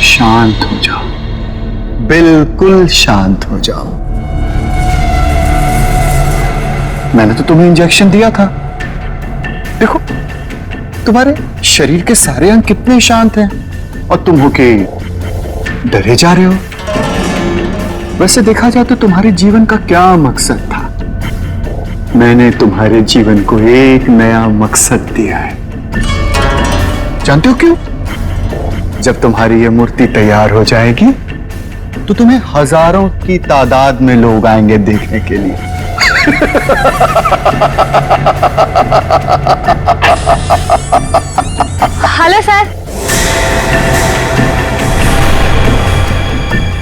शांत हो जाओ, बिल्कुल शांत हो जाओ। मैंने तो तुम्हें इंजेक्शन दिया था, देखो तुम्हारे शरीर के सारे अंग कितने शांत हैं और तुम हो के डरे जा रहे हो। वैसे देखा जाए तो तुम्हारे जीवन का क्या मकसद था? मैंने तुम्हारे जीवन को एक नया मकसद दिया है। जानते हो क्यों? जब तुम्हारी ये मूर्ति तैयार हो जाएगी तो तुम्हें हजारों की तादाद में लोग आएंगे देखने के लिए। Hello sir.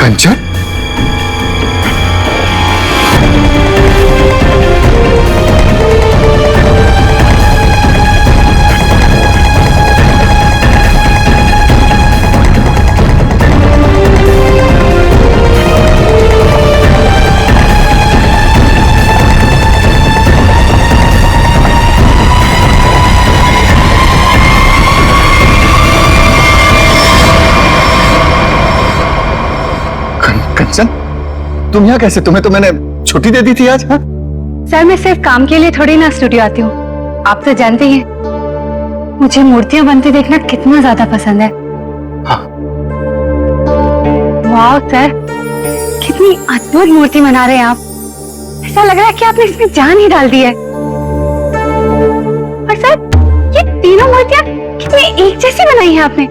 कंचन, कंचन, तुम यहाँ कैसे? तुम्हें तो मैंने छुट्टी दे दी थी आज। हाँ? सर मैं सिर्फ काम के लिए थोड़ी ना स्टूडियो आती हूँ, आप तो जानते ही हैं मुझे मूर्तियां बनते देखना कितना ज्यादा पसंद है। हाँ। वाह सर, कितनी अद्भुत मूर्ति बना रहे हैं आप। ऐसा लग रहा है कि आपने इसमें जान ही डाल दी है। और सर ये तीनों मूर्तियां कितनी एक जैसी बनाई है आपने।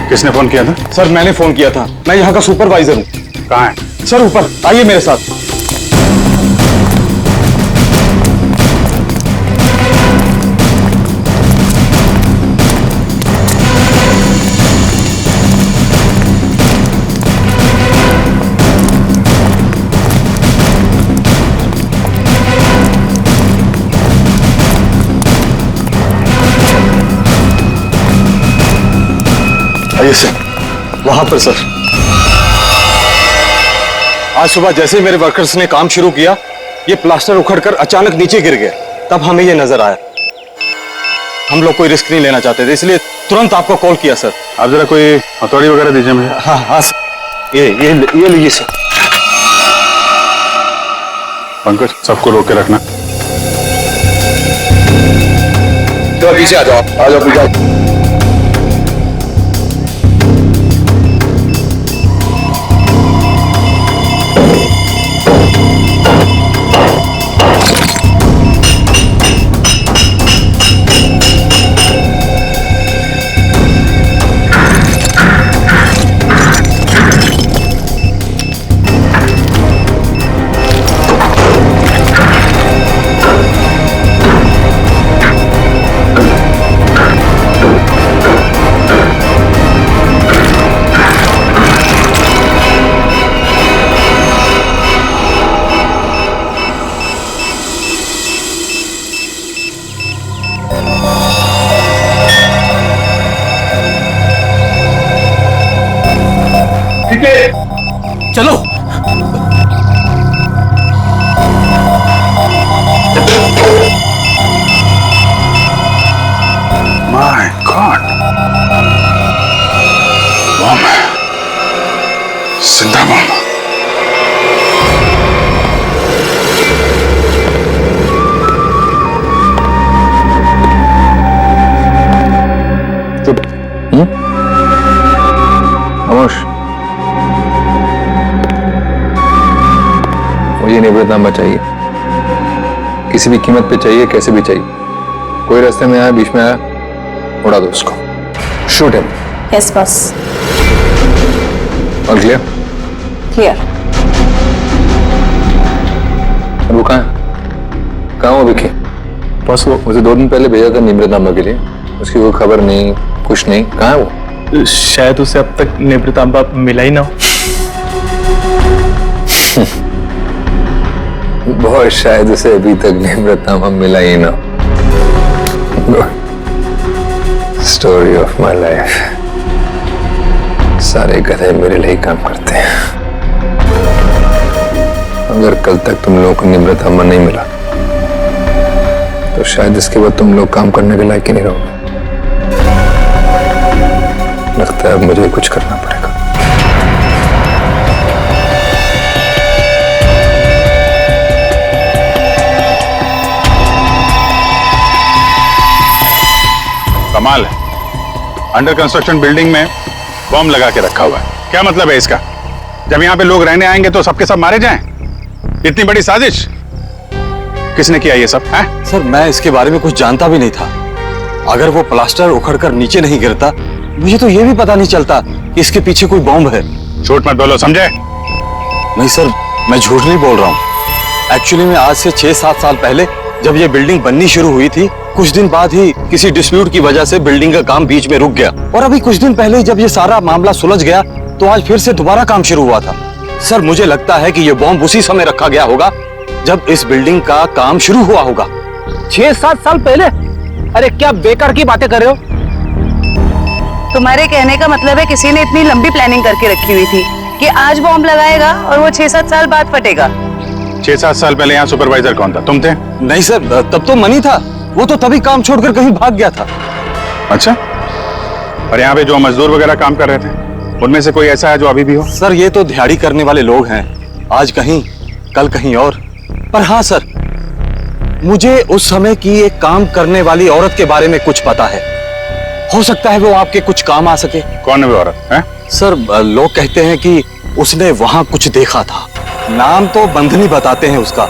किसने फोन किया था? सर मैंने फोन किया था, मैं यहाँ का सुपरवाइजर हूँ। कहाँ है? सर ऊपर आइए मेरे साथ। आइए सर। वहां पर सर, आज सुबह जैसे ही मेरे वर्कर्स ने काम शुरू किया, ये प्लास्टर उखड़कर अचानक नीचे गिर गया। तब हमें ये नजर आया। हम लोग कोई रिस्क नहीं लेना चाहते थे, इसलिए तुरंत आपको कॉल किया सर। आप जरा कोई हथौड़ी वगैरह दीजिए मुझे। हाँ हाँ सर, ये लीजिए सर। पंकज, सबको रोक के रखना। तो पीछे आ जाओ पीछे। चलो। माय गॉड, बम है, जिंदा बम। चुप। खामोश। मुझे निवृत्तनामा चाहिए, किसी भी कीमत पे चाहिए, कैसे भी चाहिए। कोई रास्ते में आया, बीच में आया, उड़ा दो उसको। Shoot him. Yes boss. और क्लियर? क्लियर। वो कहाँ वो विकी? बस वो मुझे 2 दिन पहले भेजा था निवृत्तनामा के लिए, उसकी कोई खबर नहीं, कुछ नहीं। कहाँ है वो? शायद उसे अब तक निवृत्तनामा मिला ही ना हो। बहुत शायद उसे अभी तक निवृत्तनामा मिला ही ना। Story of my life. सारे गधे मेरे लिए काम करते हैं। अगर कल तक तुम लोगों को निवृत्तनामा नहीं मिला तो शायद इसके बाद तुम लोग काम करने के लायक ही नहीं रहोगे। लगता है अब मुझे कुछ करना पड़ेगा। कमाल है, अंडर कंस्ट्रक्शन बिल्डिंग में बॉम्ब लगा के रखा हुआ है। क्या मतलब है इसका? जब यहाँ पे लोग रहने आएंगे तो सबके सब मारे जाएं? इतनी बड़ी साजिश किसने किया ये सब है? सर मैं इसके बारे में कुछ जानता भी नहीं था। अगर वो प्लास्टर उखड़कर नीचे नहीं गिरता मुझे तो ये भी पता नहीं चलता कि इसके पीछे कोई बॉम्ब है। झूठ मत बोलो, समझे? नहीं सर, मैं झूठ नहीं बोल रहा हूँ। एक्चुअली में आज से 6-7 साल पहले जब ये बिल्डिंग बननी शुरू हुई थी, कुछ दिन बाद ही किसी डिस्प्यूट की वजह से बिल्डिंग का काम बीच में रुक गया और अभी कुछ दिन पहले जब ये सारा मामला सुलझ गया तो आज फिर से दोबारा काम शुरू हुआ था। सर मुझे लगता है कि ये बॉम्ब उसी समय रखा गया होगा जब इस बिल्डिंग का काम शुरू हुआ होगा। 6-7 साल पहले? अरे क्या बेकार की बातें कर रहे हो? तुम्हारे कहने का मतलब है किसी ने इतनी लंबी प्लानिंग करके रखी हुई थी कि आज बॉम्ब लगाएगा और वो 6-7 साल बाद फटेगा। 6-7 साल पहले यहाँ सुपरवाइजर कौन था? तुम थे? नहीं सर, तब तो मनी था। वो तो तभी काम छोड़कर कहीं भाग गया था। अच्छा, और यहाँ पे जो मजदूर वगैरह काम कर रहे थे उनमें से कोई ऐसा है जो अभी भी हो? सर ये तो दिहाड़ी करने वाले लोग हैं, आज कहीं कल कहीं और। पर हाँ सर, मुझे उस समय की एक काम करने वाली औरत के बारे में कुछ पता है। हो सकता है वो आपके कुछ काम आ सके। कौन है वो औरत है? सर लोग कहते हैं कि उसने वहां कुछ देखा था। नाम तो बंधनी बताते हैं उसका,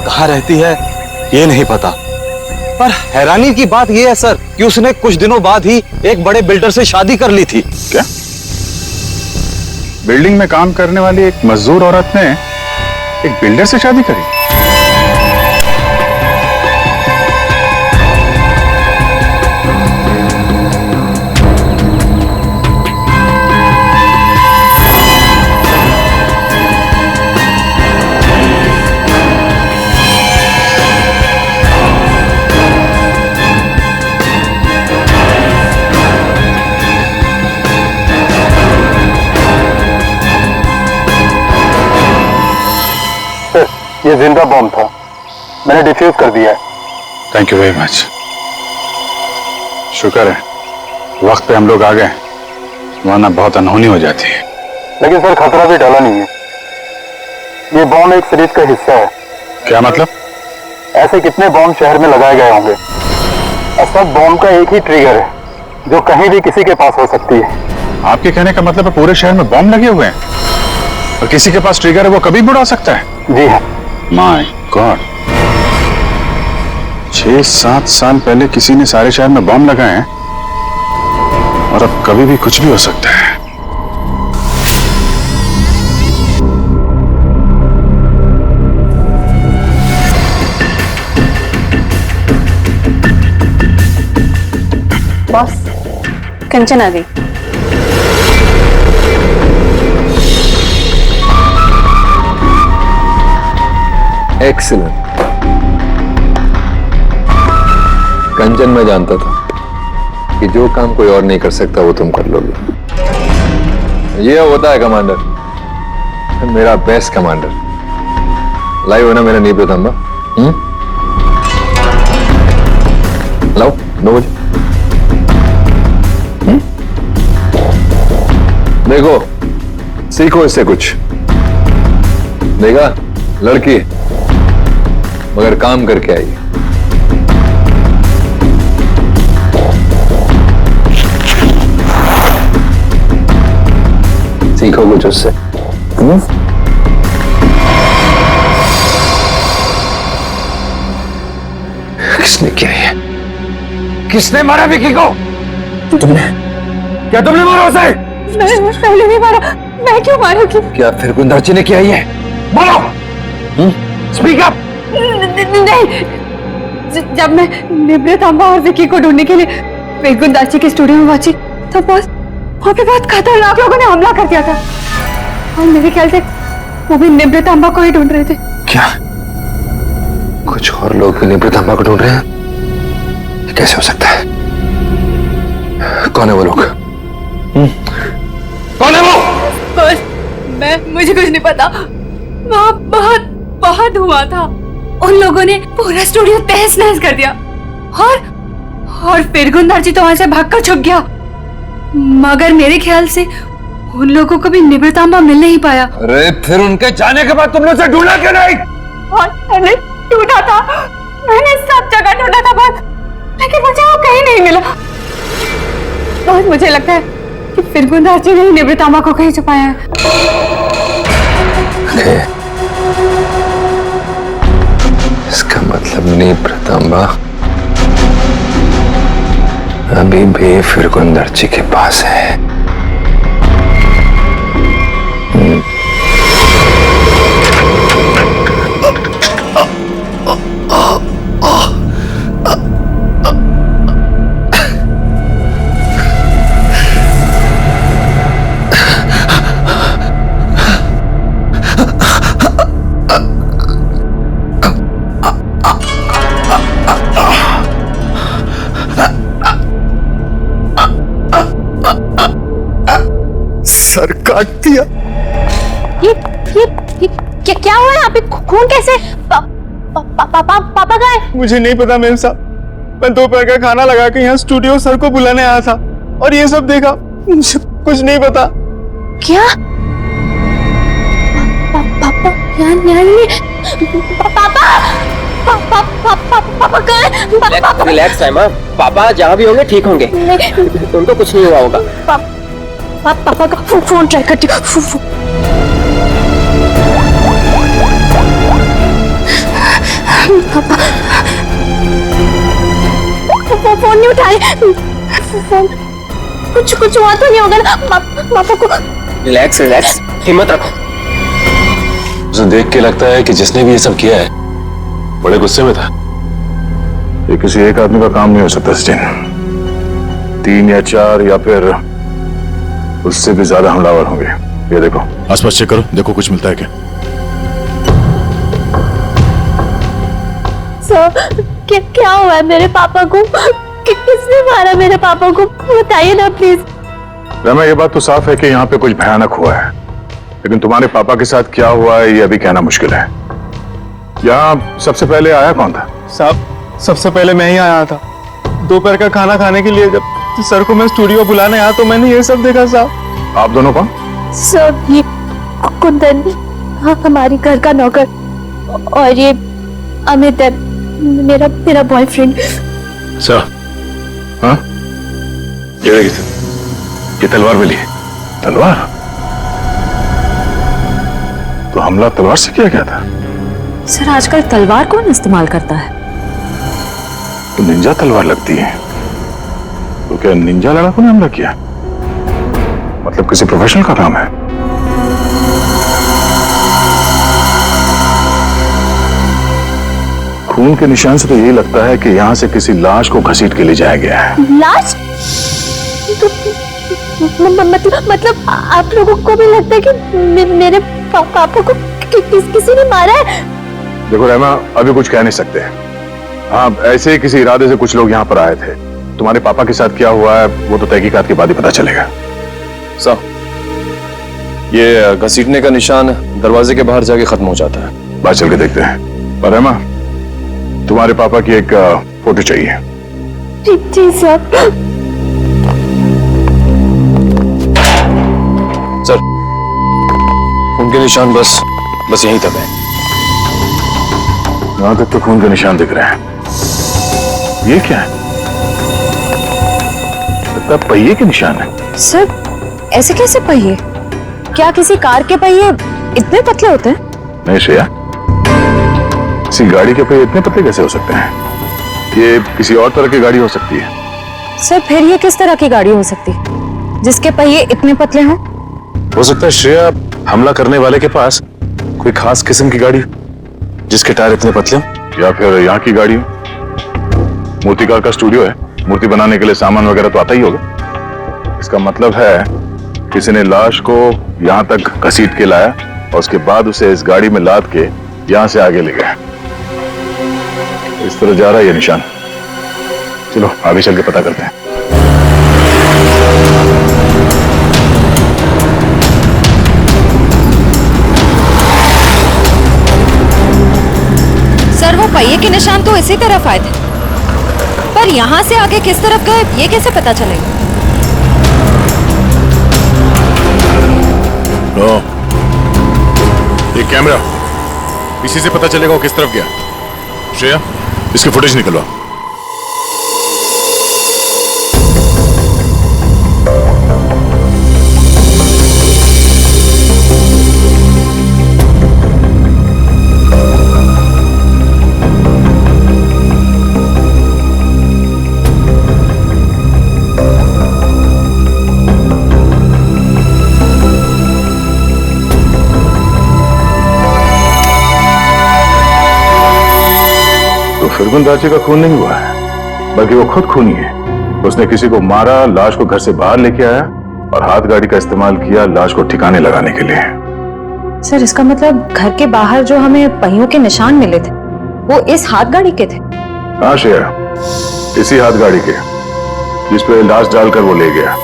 कहाँ रहती है ये नहीं पता। पर हैरानी की बात यह है सर कि उसने कुछ दिनों बाद ही एक बड़े बिल्डर से शादी कर ली थी। क्या? बिल्डिंग में काम करने वाली एक मजदूर औरत ने एक बिल्डर से शादी करी? ये जिंदा बॉम्ब था, मैंने डिफ्यूज कर दिया है। Thank you very much. शुक्र है वक्त पे हम लोग आ गए, वरना बहुत अनहोनी हो जाती है। लेकिन सर खतरा भी टला नहीं है। ये बॉम्ब एक सीरीज का हिस्सा है। क्या मतलब? ऐसे कितने बॉम्ब शहर में लगाए गए होंगे और सब बॉम्ब का एक ही ट्रिगर है जो कहीं भी किसी के पास हो सकती है। आपके कहने का मतलब है पूरे शहर में बॉम्ब लगे हुए हैं और किसी के पास ट्रिगर है वो कभी भी उड़ा सकता है? जी हाँ। माय गॉड, 6-7 साल पहले किसी ने सारे शहर में बॉम्ब लगाए हैं और अब कभी भी कुछ भी हो सकता है। बॉस, कंचन आ गई। एक्सीलेंट। कंचन मैं जानता था कि जो काम कोई और नहीं कर सकता वो तुम कर लोगे। ये होता है कमांडर, मेरा बेस्ट कमांडर। लाइव है ना मेरा नीबे तंबा? लाओ 9 बजे। देखो, सीखो इससे कुछ। देखा, लड़की मगर काम करके आई है। सीखो कुछ उससे। किसने किया ये? किसने मारा विकी को? तुमने? क्या तुमने मारा उसे? मैं पहले नहीं मारा। मैं क्यों मारूंगी? क्या फिर गुंदाची ने किया ये? बोलो। Speak up. नहीं, जब मैं निमृत अम्मा और विकी को ढूंढने के लिए गुंदाची के स्टूडियो में पहुंची तब बस वहां पे बहुत खतरनाक लोगों ने हमला कर दिया था और मेरे ख्याल से वो भी निमृत अम्मा को ही ढूंढ रहे थे। क्या कुछ और लोग भी निमृत अम्मा को ढूंढ रहे हैं? ये कैसे हो सकता है? कौन है वो लोग? कौन है वो? मुझे कुछ नहीं पता। वहाँ बहुत बहुत हुआ था। उन लोगों ने पूरा स्टूडियो तहस नहस कर दिया। और फिर गुंदार जी तो वहां से भागकर छुप गया। मगर मेरे ख्याल से उन लोगों को भी निवृतांबा मिल नहीं पाया। अरे फिर उनके जाने के बाद तुमने उसे ढूंढा क्यों नहीं? और मैंने ढूंढा था, मैंने सब जगह ढूंढा था बस, लेकिन मुझे वो कहीं नहीं मिला। और मुझे लगता है कि फिर गुंदार जी ने निवृतांबा को कहीं छुपाया है। इसका मतलब निवृतांबा अभी भी फिरगुंदर जी के पास है। सर काट दिया। ये क्या हुआ यहाँ पे? खून कैसे? पापा गए? मुझे नहीं पता मेम साहब, मैं दोपहर का खाना लगा के यहाँ स्टूडियो सर को बुलाने आया था और ये सब देखा। मुझे कुछ नहीं पता। क्या? पापा पापा गए? रिलैक्स टाइमा, पापा जहाँ भी होंगे ठीक होंगे, उनको कुछ नहीं हुआ होगा। पापा का फोन ट्राई करती हूँ। फोन नहीं उठाए। फोन कुछ हुआ तो नहीं होगा ना पापा को? रिलैक्स, हिम्मत रखो। उसे देख के लगता है कि जिसने भी ये सब किया है बड़े गुस्से में था। ये किसी एक आदमी का काम नहीं हो सकता सचिन, 3 या 4 या फिर उससे भी ज्यादा हमलावर होंगे। ये देखो, आसपास चेक करो, देखो कुछ मिलता है क्या। सर क्या हुआ है मेरे पापा को? किसने मारा मेरे पापा को? बताइए ना प्लीज। रमा, ये बात तो साफ है कि यहाँ पे कुछ भयानक हुआ है, लेकिन तुम्हारे पापा के साथ क्या हुआ है ये अभी कहना मुश्किल है। यहाँ सबसे पहले आया कौन था? साहब सबसे पहले मैं ही आया था। दोपहर का खाना खाने के लिए जब सर को मैं स्टूडियो बुलाने आया तो मैंने ये सब देखा। साहब आप दोनों कौन? सर ये कुंदन, हाँ हमारी घर का नौकर, और ये अमित है मेरा बॉयफ्रेंड। सर, हाँ ये तलवार मिली है। तलवार? तो हमला तलवार से किया गया था? सर आजकल तलवार कौन इस्तेमाल करता है? तो निंजा तलवार लगती है। तो क्या निंजा लड़ाकों ने हमला किया? मतलब किसी प्रोफेशनल का काम है। खून के निशान से तो यही लगता है कि यहाँ से किसी लाश को घसीट के ले जाया गया है। लाश? मतलब आप लोगों को भी लगता है कि मेरे पापा को किसी ने मारा है? देखो रहमा, अभी कुछ कह नहीं सकते। हाँ, ऐसे ही किसी इरादे से कुछ लोग यहाँ पर आए थे। तुम्हारे पापा के साथ क्या हुआ है वो तो तहकीकात के बाद ही पता चलेगा। साहब ये घसीटने का निशान दरवाजे के बाहर जाके खत्म हो जाता है। बाहर चल के देखते हैं। पर रहमा, तुम्हारे पापा की एक फोटो चाहिए। जी सर। सर उनके निशान बस यहीं तक है। यहां तक तो खून के निशान दिख रहे हैं। ये क्या है? लगता है पहिए के निशान है। सर ऐसे कैसे पहिए? क्या किसी कार के पहिए इतने पतले होते हैं? नहीं श्रेया, किसी गाड़ी के पहिए इतने पतले कैसे हो सकते हैं? ये किसी और तरह की गाड़ी हो सकती है। सर फिर ये किस तरह की गाड़ी हो सकती है जिसके पहिए इतने पतले हों? हो सकता है श्रेया, हमला करने वाले के पास कोई खास किस्म की गाड़ी जिसके टायर इतने पतले हो। या फिर यहाँ की गाड़ी हो। मूर्तिकार का स्टूडियो है, मूर्ति बनाने के लिए सामान वगैरह तो आता ही होगा। इसका मतलब है किसी ने लाश को यहाँ तक घसीट के लाया और उसके बाद उसे इस गाड़ी में लाद के यहाँ से आगे ले गया। इस तरह जा रहा है ये निशान। चलो आगे चल के पता करते हैं। सर वो पहिए के निशान तो इसी तरफ आए थे। पर यहाँ से आगे किस तरफ गए ये कैसे पता चलेगा? नो, ये कैमरा, इसी से पता चलेगा वो किस तरफ गया। श्रेया, इसकी फुटेज निकलवा। फिरगुन दाची का खून नहीं हुआ है, बल्कि वो खुद खूनी है। उसने किसी को मारा, लाश को घर से बाहर लेके आया और हाथ गाड़ी का इस्तेमाल किया लाश को ठिकाने लगाने के लिए। सर, इसका मतलब घर के बाहर जो हमें पहियों के निशान मिले थे वो इस हाथ गाड़ी के थे? हाँ श्रेया, इसी हाथ गाड़ी के जिस पे लाश डालकर वो ले गया।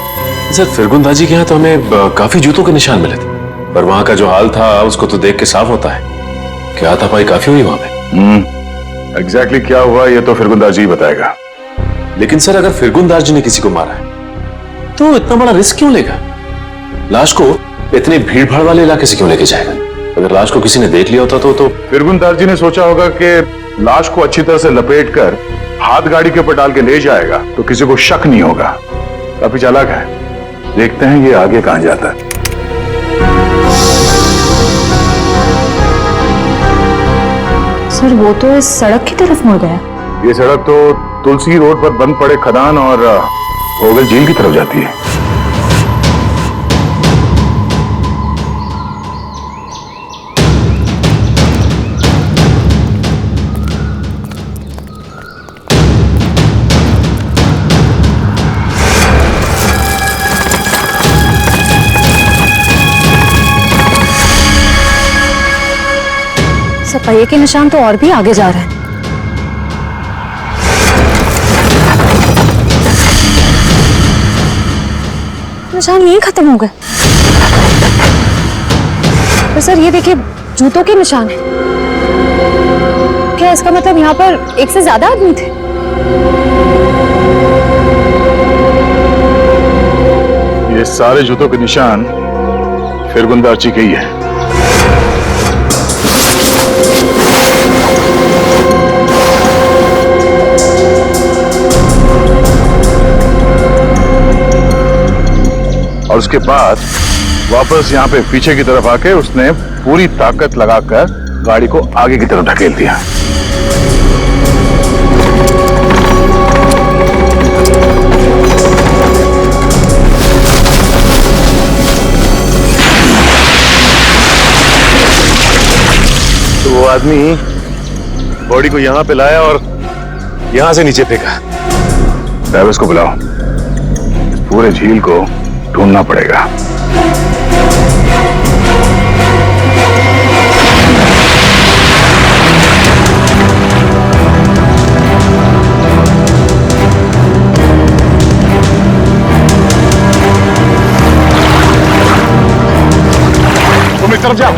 सर, फिरगुन दाजी के यहाँ तो हमें काफी जूतों के निशान मिले थे, पर वहां का जो हाल था उसको तो देख के साफ होता है कि हाथापाई काफी हुई वहां पे। एग्जैक्टली क्या हुआ ये तो फिरगुन जी बताएगा। लेकिन सर, अगर फिरगुन जी ने किसी को मारा है तो इतना बड़ा रिस्क क्यों लेगा? लाश को इतने भीड़ भाड़ वाले इलाके से क्यों लेके जाएगा? अगर लाश को किसी ने देख लिया होता तो फिरगुन जी ने सोचा होगा कि लाश को अच्छी तरह से लपेट कर हाथ गाड़ी के ऊपर डाल के ले जाएगा तो किसी को शक नहीं होगा। काफी चालाक है, देखते हैं ये आगे कहां जाता है। सर, वो तो इस सड़क की तरफ मुड़ गया। ये सड़क तो तुलसी रोड पर बंद पड़े खदान और होगल झील की तरफ जाती है। पहिए के निशान तो और भी आगे जा रहे हैं। निशान यहीं खत्म हो गए। पर सर, ये देखिए, जूतों के निशान हैं। क्या इसका मतलब यहाँ पर एक से ज्यादा आदमी थे? ये सारे जूतों के निशान फिरगुन जी के ही है। और उसके बाद वापस यहाँ पे पीछे की तरफ आके उसने पूरी ताकत लगाकर गाड़ी को आगे की तरफ ढकेल दिया। तो वो आदमी बॉडी को यहां पे लाया और यहां से नीचे फेंका। ट्रैविस को बुलाओ, इस पूरे झील को ढूंढना पड़ेगा। तुम इस तरफ जाओ।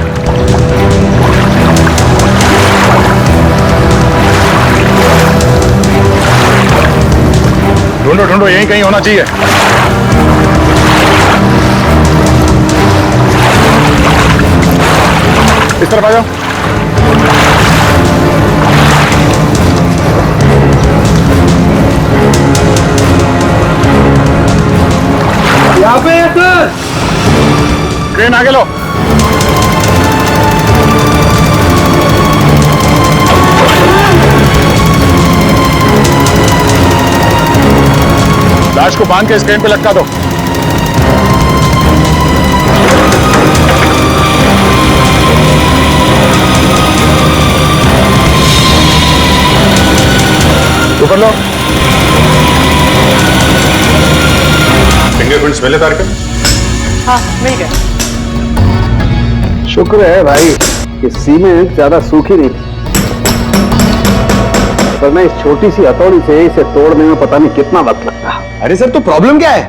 ढूंढो ढूंढो, यहीं कहीं होना चाहिए। इस तरफ आ जाओ। यहाँ पे है सर। क्रेन आगे लो। लाश को बांध के इस क्रेन पे लटका दो। ऊपर लो। फिंगरप्रिंट्स मिले तारक? हाँ, मिल गया। शुक्र है भाई कि सीमेंट ज्यादा सूखी नहीं थी, वरना इस छोटी सी हथौड़ी से इसे तोड़ने में पता नहीं कितना वक्त लगता। अरे सर, तो प्रॉब्लम क्या है?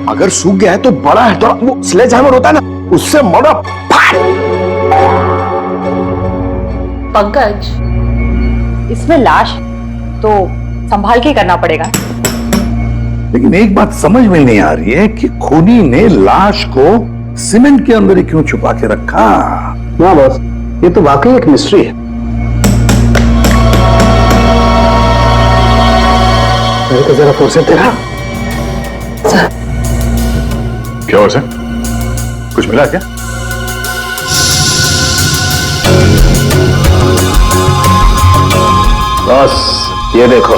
अगर सूख गया है तो बड़ा हथौड़ा, वो स्लेज हैमर होता है ना, उससे मोड़ा पंकज, इसमें लाश तो संभाल के करना पड़ेगा। लेकिन एक बात समझ में नहीं आ रही है कि खूनी ने लाश को सीमेंट के अंदर ही क्यों छुपा के रखा। ना बॉस, ये तो वाकई एक मिस्ट्री है। मेरे को जरा फुर्सत दे रहा। क्या हुआ सर? कुछ मिला क्या? बॉस ये देखो,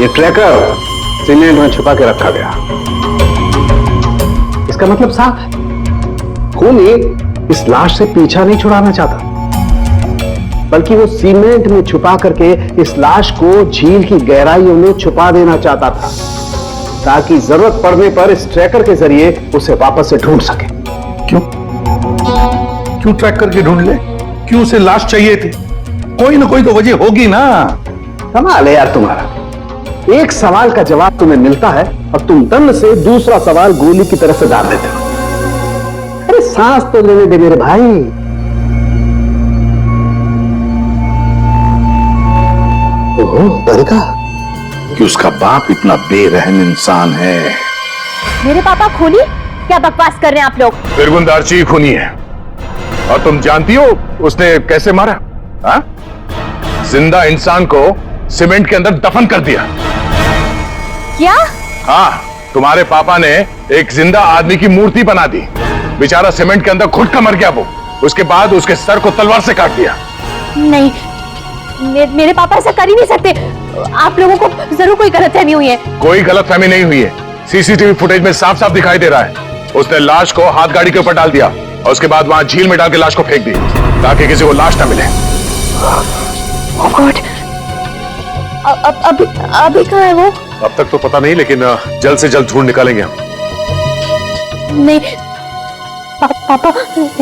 ये ट्रैकर सीमेंट में छुपा के रखा गया। इसका मतलब साफ है, खूनी इस लाश से पीछा नहीं छुड़ाना चाहता, बल्कि वो सीमेंट में छुपा करके इस लाश को झील की गहराइयों में छुपा देना चाहता था, ताकि जरूरत पड़ने पर इस ट्रैकर के जरिए उसे वापस से ढूंढ सके। क्यों ट्रैक करके ढूंढ ले? क्यों उसे लाश चाहिए थी? कोई ना कोई तो वजह होगी ना। कमाल है यार तुम्हारा, एक सवाल का जवाब तुम्हें मिलता है और तुम दंड से दूसरा सवाल गोली की तरह से डाल देते हो। अरे सांस तो लेने दे मेरे भाई। ओहो तरीका कि उसका बाप इतना बेरहम इंसान है। मेरे पापा खूनी? क्या बकवास कर रहे हैं आप लोग? फिरगुन दार्ची खूनी है, और तुम जानती हो उसने कैसे मारा? हा? जिंदा इंसान को सीमेंट के अंदर दफन कर दिया। क्या? हाँ, तुम्हारे पापा ने एक जिंदा आदमी की मूर्ति बना दी। बेचारा सीमेंट के अंदर घुट कर मर गया वो। उसके बाद उसके सर को तलवार से काट दिया। नहीं, मेरे पापा ऐसा कर ही नहीं सकते। आप लोगों को जरूर कोई गलतफहमी हुई है। कोई गलतफहमी नहीं हुई है। सीसीटीवी फुटेज में साफ साफ दिखाई दे रहा है। उसने लाश को हाथ गाड़ी के ऊपर डाल दिया और उसके बाद वहां झील में डाल के लाश को फेंक दी, ताकि किसी को लाश ना मिले। Oh God! अभी कहाँ है वो? अब तक तो पता नहीं, लेकिन जल्द से जल्द ढूंढ निकालेंगे हम। नहीं पापा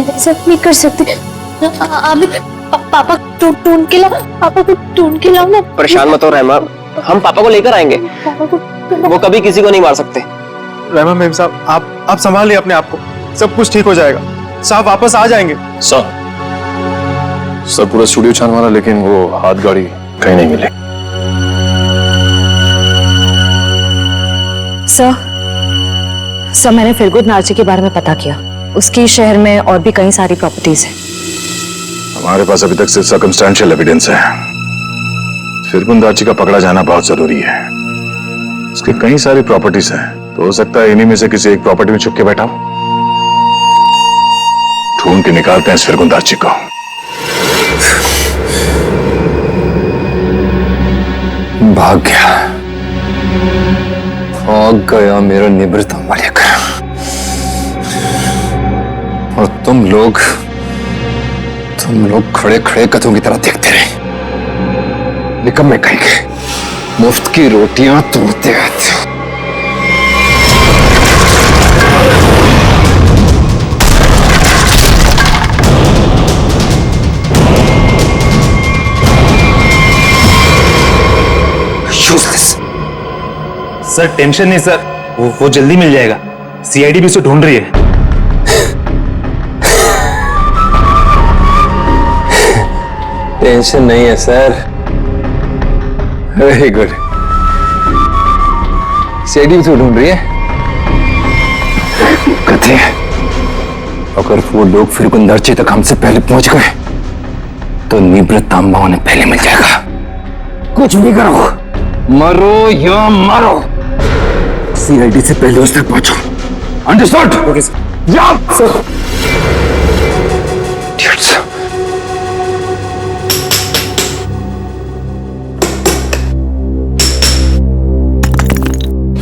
ऐसा नहीं कर सकते। अभी पापा ढूंढ के लाओ, पापा को ढूंढ के लाओ ना। परेशान मत हो रहमा, हम पापा को लेकर आएंगे। पापा को वो कभी किसी को नहीं मार सकते। रहमा मैम साहब, आप संभालिए अपने आप को, सब कुछ ठीक हो जाएगा। साहब वापस आ जाएंगे। सर पूरा स्टूडियो छान मारा, लेकिन वो हाथ गाड़ी कहीं नहीं मिले। सर मैंने फिरगुन नार्ची के बारे में पता किया। उसकी शहर में और भी कई सारी प्रॉपर्टीज हैं। हमारे पास अभी तक सिर्फ सर्कमस्टेंशियल एविडेंस है। फिरगुन दार्ची का पकड़ा जाना बहुत जरूरी है। उसकी कई सारी प्रॉपर्टीज हैं, तो हो सकता है इन्हीं में से किसी एक प्रॉपर्टी में छुप के बैठा हो। ढूंढ के निकालते हैं इस फिरगुन दार्ची को। भाग गया मेरा निवृत्त लेकर। और तुम लोग खड़े खड़े कथों की तरह देखते रहे। निकम्मे कहेंगे, मुफ्त की रोटियां तोड़ते रहते हो। सर टेंशन नहीं सर, वो जल्दी मिल जाएगा। सीआईडी भी उसे ढूंढ रही है। टेंशन नहीं है सर। Very good. सीआईडी भी तो ढूंढ रही है। कथे अगर वो लोग फिरगुन दार्ची तक हमसे पहले पहुंच गए तो निवृत्त तांबा उन्हें पहले मिल जाएगा। कुछ भी करो, मरो या मरो, सीआईडी से पहले उस तक पहुंचो। अंडरस्टूड? Okay sir. जाओ सर।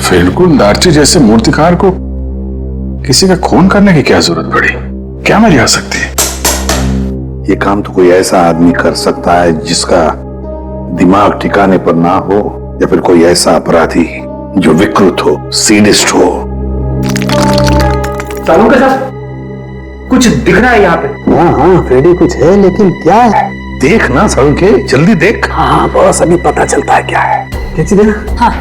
फिरगुन दार्ची जैसे मूर्तिकार को किसी का खून करने की क्या जरूरत पड़ी? क्या मर्जी आ सकती है? ये काम तो कोई ऐसा आदमी कर सकता है जिसका दिमाग ठिकाने पर ना हो, या फिर कोई ऐसा अपराधी जो विकृत हो, सीडिस्ट हो। सालू के साथ कुछ दिख रहा है यहाँ पे। हाँ फ्रेडी कुछ है, लेकिन क्या है? देख ना सालू के, जल्दी देख। हाँ बस अभी पता चलता है क्या है। क्या चीज है ना? हाँ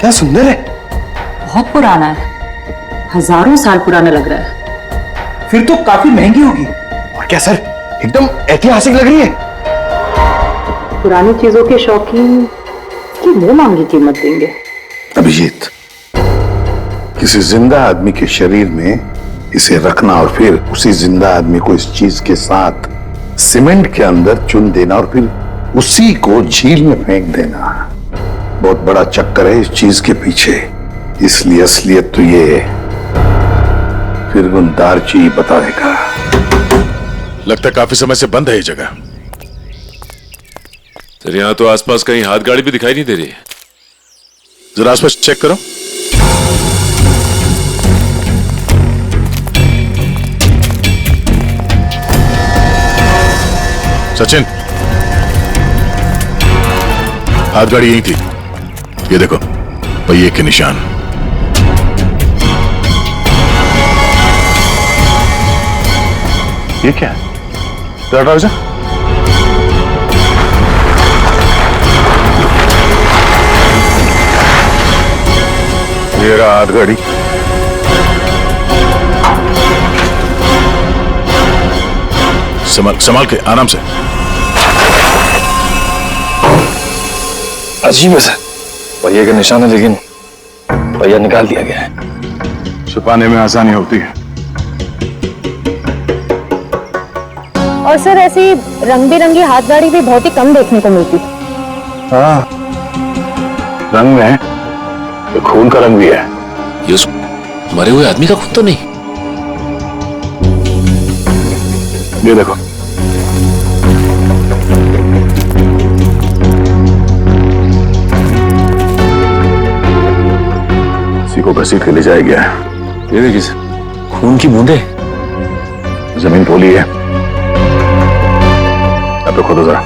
क्या सुंदर है। बहुत पुराना है, हजारों साल पुराना लग रहा है। फिर तो काफी महंगी होगी। और क्या सर, एकदम ऐतिहासिक लग रही है। पुरानी चीजों के शौकीन की मुंह मांगी कीमत देंगे। अभिजीत, किसी जिंदा आदमी के शरीर में इसे रखना और फिर उसी जिंदा आदमी को इस चीज के साथ सीमेंट के अंदर चुन देना और फिर उसी को झील में फेंक देना, बहुत बड़ा चक्कर है इस चीज के पीछे। इसलिए असलियत तो ये फिरगुन दारची बताएगा। लगता है काफी समय से बंद है ये जगह। सर यहाँ तो आसपास कहीं हाथ गाड़ी भी दिखाई नहीं दे रही है। जरा आसपास चेक करो। सचिन, हाथ गाड़ी यही थी। ये देखो, पहिए के निशान। ये क्या है? दरवाजा? ये रहा हाथ गाड़ी। संभाल के, आराम से। अजीब है सर, पहिए के निशान है लेकिन पहिया निकाल दिया गया है। छुपाने में आसानी होती है। और सर ऐसी रंग बिरंगी हाथ गाड़ी भी बहुत ही कम देखने को मिलती। हाँ, रंग में तो खून का रंग भी है। ये उस मरे हुए आदमी का खून तो नहीं? ये देखो, इसी को घसीट के ले जाया गया है। ये देखिए सर, खून की बूंदे। जमीन पोली है। अब तो खोदो जरा।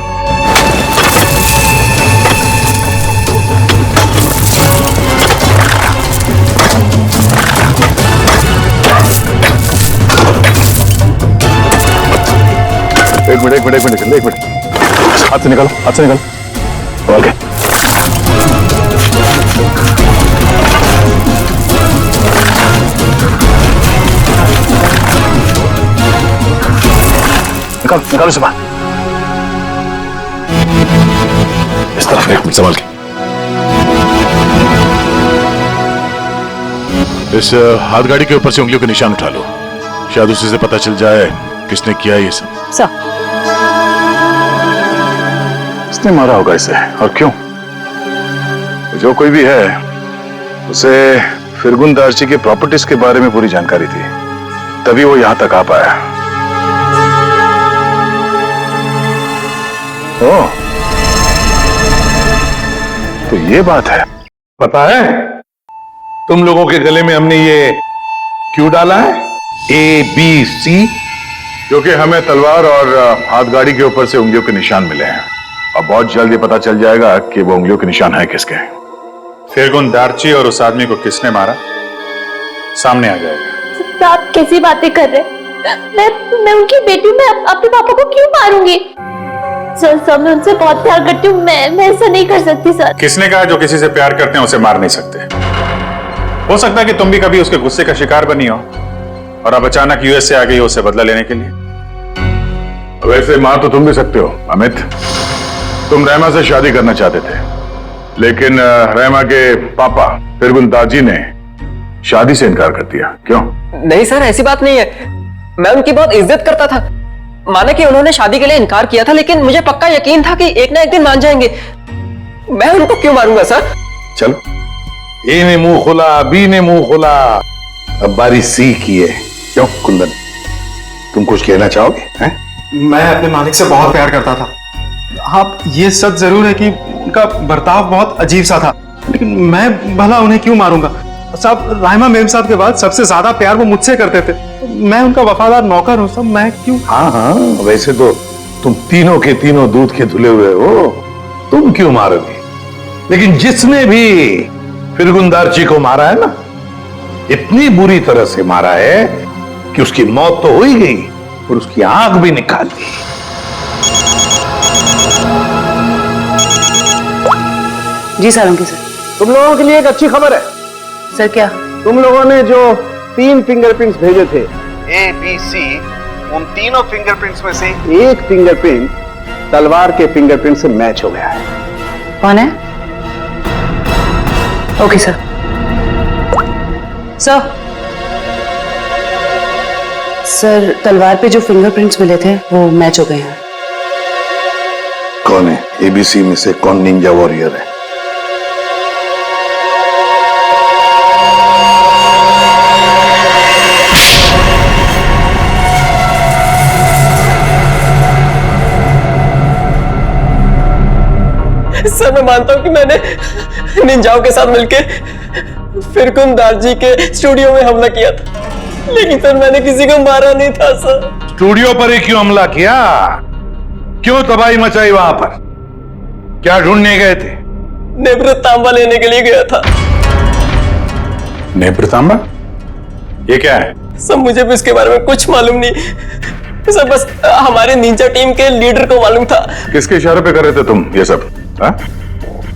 एक मिनट, हाथ से निकालो। ओके, निकालो से बाहर। इस तरफ, एक मिनट संभाल के। इस हाथ गाड़ी के ऊपर से उंगलियों के निशान उठा लो, शायद उसी से पता चल जाए किसने किया ये सब। किसने मारा होगा इसे और क्यों? जो कोई भी है, उसे फिरगुन दारची के प्रॉपर्टीज के बारे में पूरी जानकारी थी, तभी वो यहां तक आ पाया। ओ, तो ये बात है। पता है तुम लोगों के गले में हमने ये क्यों डाला है? ABC, क्योंकि हमें तलवार और हाथ गाड़ी के ऊपर से उंगलियों के निशान मिले हैं और बहुत जल्द ये पता चल जाएगा कि वो उंगलियों के निशान है किसके। फिरगुन दारची और उस आदमी को किसने मारा, सामने आ जाएगा। आप कैसी बातें कर रहे हैं? मैं उनकी बेटी हूँ, मैं अपने पापा को क्यों मारूंगी? सर, मैं उनसे बहुत प्यार करती हूँ, मैं ऐसा नहीं कर सकती सर। किसने कहा जो किसी से प्यार करते हैं उसे मार नहीं सकते? हो सकता है कि तुम भी कभी उसके गुस्से का शिकार बनी हो और अब अचानक यूएस से आ गई हो उसे बदला लेने के लिए। वैसे मार तो तुम भी सकते हो अमित। तुम रहमा से शादी करना चाहते थे, लेकिन रहमा के पापा फिरगुन दारजी ने शादी से इनकार कर दिया। क्यों? नहीं सर, ऐसी बात नहीं है। मैं उनकी बहुत इज्जत करता था। माना कि उन्होंने शादी के लिए इनकार किया था, लेकिन मुझे पक्का यकीन था कि एक ना एक दिन मान जाएंगे। मैं उनको क्यों मारूंगा सर? चलो, ए ने मुंह खोला, बी ने मुंह खोला, अब बारी सी की है। क्यों कुंदन, तुम कुछ कहना चाहोगे? हैं? मैं अपने मालिक से बहुत प्यार करता था। हाँ, ये सच जरूर है कि उनका बर्ताव बहुत अजीब सा था, लेकिन मैं भला उन्हें क्यों मारूंगा? साहब, राहिमा मेम साहब के बाद सबसे ज्यादा प्यार वो मुझसे करते थे। मैं उनका वफादार नौकर हूँ सब, मैं क्यों? हाँ, वैसे तो तुम तीनों के तीनों दूध के धुले हुए हो, तुम क्यों मारोगे? लेकिन जिसने भी फिरगुन दारची को मारा है ना, इतनी बुरी तरह से मारा है कि उसकी मौत तो हो ही गई और उसकी आंख भी निकाल दी। जी सालुंकी सर। तुम लोगों के लिए एक अच्छी खबर है। सर क्या? तुम लोगों ने जो 3 फिंगरप्रिंट्स भेजे थे A, B, C, उन तीनों फिंगरप्रिंट्स में से एक फिंगरप्रिंट तलवार के फिंगरप्रिंट से मैच हो गया है। कौन है? Okay sir. सर तलवार पे जो फिंगरप्रिंट्स मिले थे वो मैच हो गए हैं। कौन है? ABC में से कौन निंजा वॉरियर है? सर मैं मानता हूं कि मैंने निंजाओं के साथ मिलके फिरकुन दार्जी के स्टूडियो में हमला किया था, लेकिन सर मैंने किसी को मारा नहीं था सर। स्टूडियो पर ही क्यों हमला किया? क्यों तबाही मचाई वहां पर? क्या ढूंढने गए थे? नेब्र तांबा लेने के लिए गया था। नेब्र तांबा? ये क्या है? सर मुझे भी इसके बारे में कुछ मालूम नहीं सर, बस हमारे निंजा टीम के लीडर को मालूम था। किसके इशारे पे कर रहे थे तुम ये सब? हा?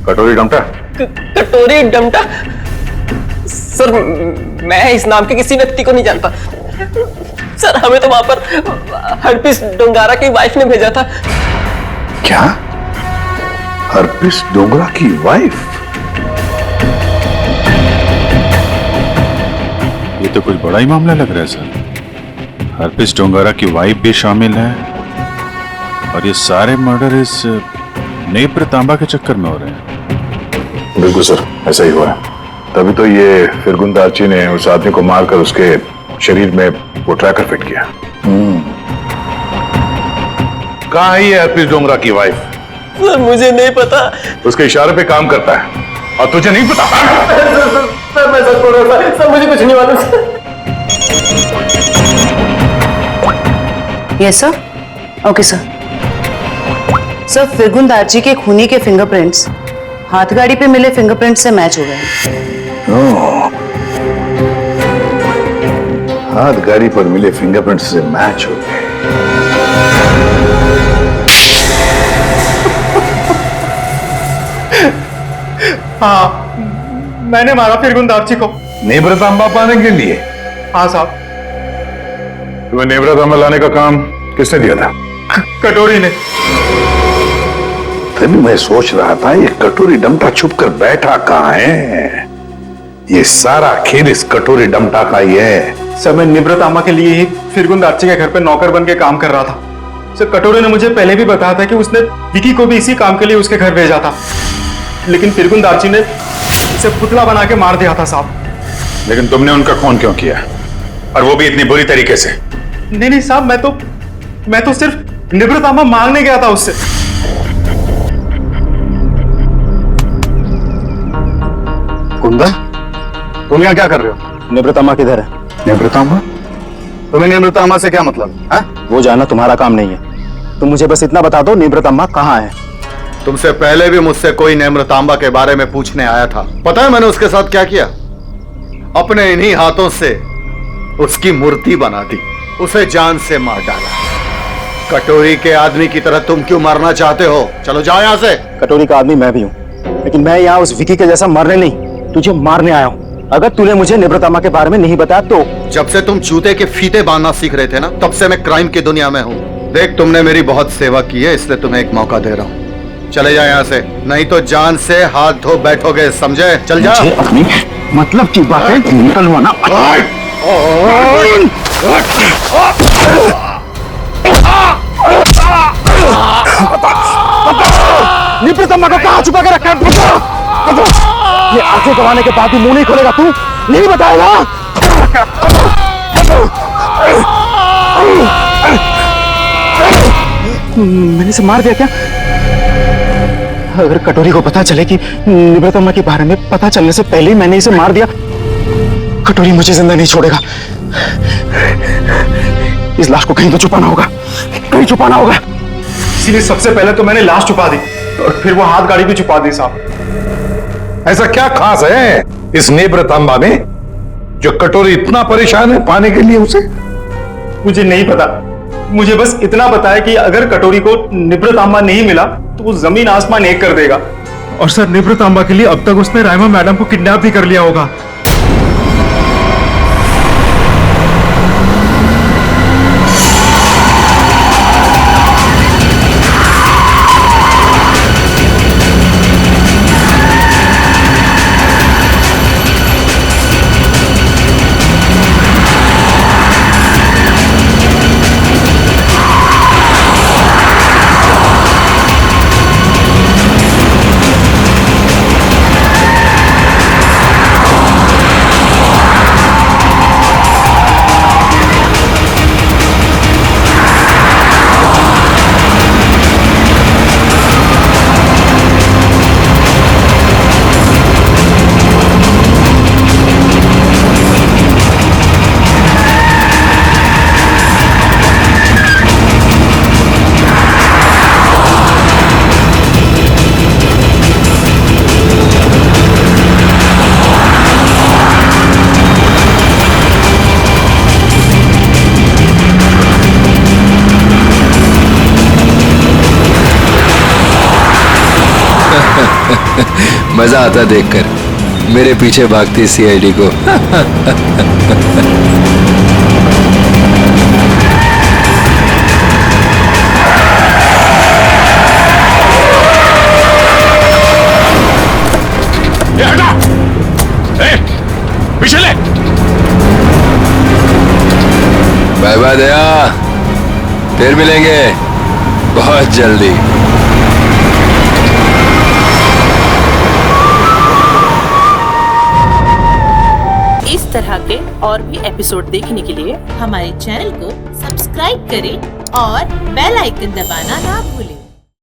कटोरी डमटा? कटोरी डमटा? सर मैं इस नाम के किसी व्यक्ति को नहीं जानता सर। हमें तो वहां पर हरपिस डोंगारा की वाइफ ने भेजा था। क्या? हरपिस डोंगरा की वाइफ? ये तो कुछ बड़ा ही मामला लग रहा है सर। हरपिस डोंगरा की वाइफ भी शामिल है और ये सारे मर्डर इस नेब्र तांबा के चक्कर में हो रहे हैं। बिल्कुल सर, ऐसा ही हुआ है। तभी तो ये फिरगुन दार्ची ने उस आदमी को मारकर उसके शरीर में वो ट्रैकर फिट किया। कहाँ है ये हरपिस डोंगरा की वाइफ? सर मुझे नहीं पता। उसके इशारे पे काम करता है और तुझे नहीं पता? सर मैं सच बोल रहा था सर, मुझे कुछ नहीं मालूम। Yes sir. Okay sir. Sir फिरगुन दार्जी के खूनी के फिंगरप्रिंट्स हाथगाड़ी पे मिले फिंगरप्रिंट से मैच हो गए। हाथ गाड़ी पर मिले फिंगरप्रिंट से मैच हो गए। हाँ, मैंने मारा फिरगुन दार्ची को। नेब्र तांबा पाने के लिए? हाँ साहब। तुम्हें नेब्र तांबा लाने का काम किसने दिया था? कटोरी ने। तभी मैं सोच रहा था ये कटोरी डमटा छुप कर बैठा कहाँ है। ये सारा खेल इस कटोरी डमटा का ही है। सर मैं निब्रत आमा के लिए ही फिरगुन दार्ची के घर पे नौकर बन के काम कर रहा था। सर कटोरी ने मुझे पहले भी बताया था कि उसने विकी को भी इसी काम के लिए उसके घर भेजा था, लेकिन फिरगुन दार्ची ने उसे पुतला बना के मार दिया था साहब। लेकिन तुमने उनका खून क्यों किया, और वो भी इतनी बुरी तरीके से? नहीं साहब, मैं तो सिर्फ निब्रत आमा मांगने गया था उससे। कुंदन, तुम यहाँ क्या कर रहे हो? निवृत्तामा किधर है? निवृत्तामा? तुम्हें निवृत्तामा से क्या मतलब है? वो जाना तुम्हारा काम नहीं है। तुम मुझे बस इतना बता दो, निवृत्तामा कहाँ है? तुमसे पहले भी मुझसे कोई नेम्रतांबा के बारे में पूछने आया था। पता है मैंने उसके साथ क्या किया? अपने इन्हीं हाथों से उसकी मूर्ति बना दी, उसे जान से मार डाला। कटोरी के आदमी की तरह तुम क्यों मरना चाहते हो? चलो जाओ यहाँ से। कटोरी का आदमी मैं भी हूँ, लेकिन मैं यहाँ उस विकी के जैसा मरने नहीं, तुझे मारने आया हूँ। अगर तूने मुझे निवृत्तामा के बारे में नहीं बताया तो। जब से तुम जूते के फीते बांधना सीख रहे थे ना, तब से मैं क्राइम की दुनिया में हूँ। देख, तुमने मेरी बहुत सेवा की है, इसलिए तुम्हें एक मौका दे रहा हूँ। चले जाओ यहाँ से, नहीं तो जान से हाथ धो बैठोगे, समझे? चल जा। अपनी मतलब की बात है निकलवाना। निवृत्तामा को कहाँ छुपा के रखा है? ये आंखें गवाने के बाद भी मुंह नहीं खोलेगा तू? नहीं बताएगा? मैंने इसे मार दिया क्या? अगर कटोरी को पता चले कि निवृत्तामा के बारे में पता चलने से पहले ही मैंने इसे मार दिया, कटोरी मुझे जिंदा नहीं छोड़ेगा। इस लाश को कहीं तो छुपाना होगा, कहीं छुपाना होगा। इसीलिए सबसे पहले तो मैंने लाश छुपा दी और फिर वो हाथ गाड़ी भी छुपा दी साहब। ऐसा क्या खास है इस नेब्रतांबा में जो कटोरी इतना परेशान है पाने के लिए उसे? मुझे नहीं पता, मुझे बस इतना पता है कि अगर कटोरी को निवृत्तामा नहीं मिला तो वो जमीन आसमान एक कर देगा और सर निवृतांबा के लिए अब तक उसने रायमा मैडम को किडनैप भी कर लिया होगा। मजा आता देखकर मेरे पीछे भागती सीआईडी को। पीछे ले। बाय बाय दया, फिर मिलेंगे बहुत जल्दी। इस तरह के और भी एपिसोड देखने के लिए हमारे चैनल को सब्सक्राइब करें और बेल आइकन दबाना ना भूलें।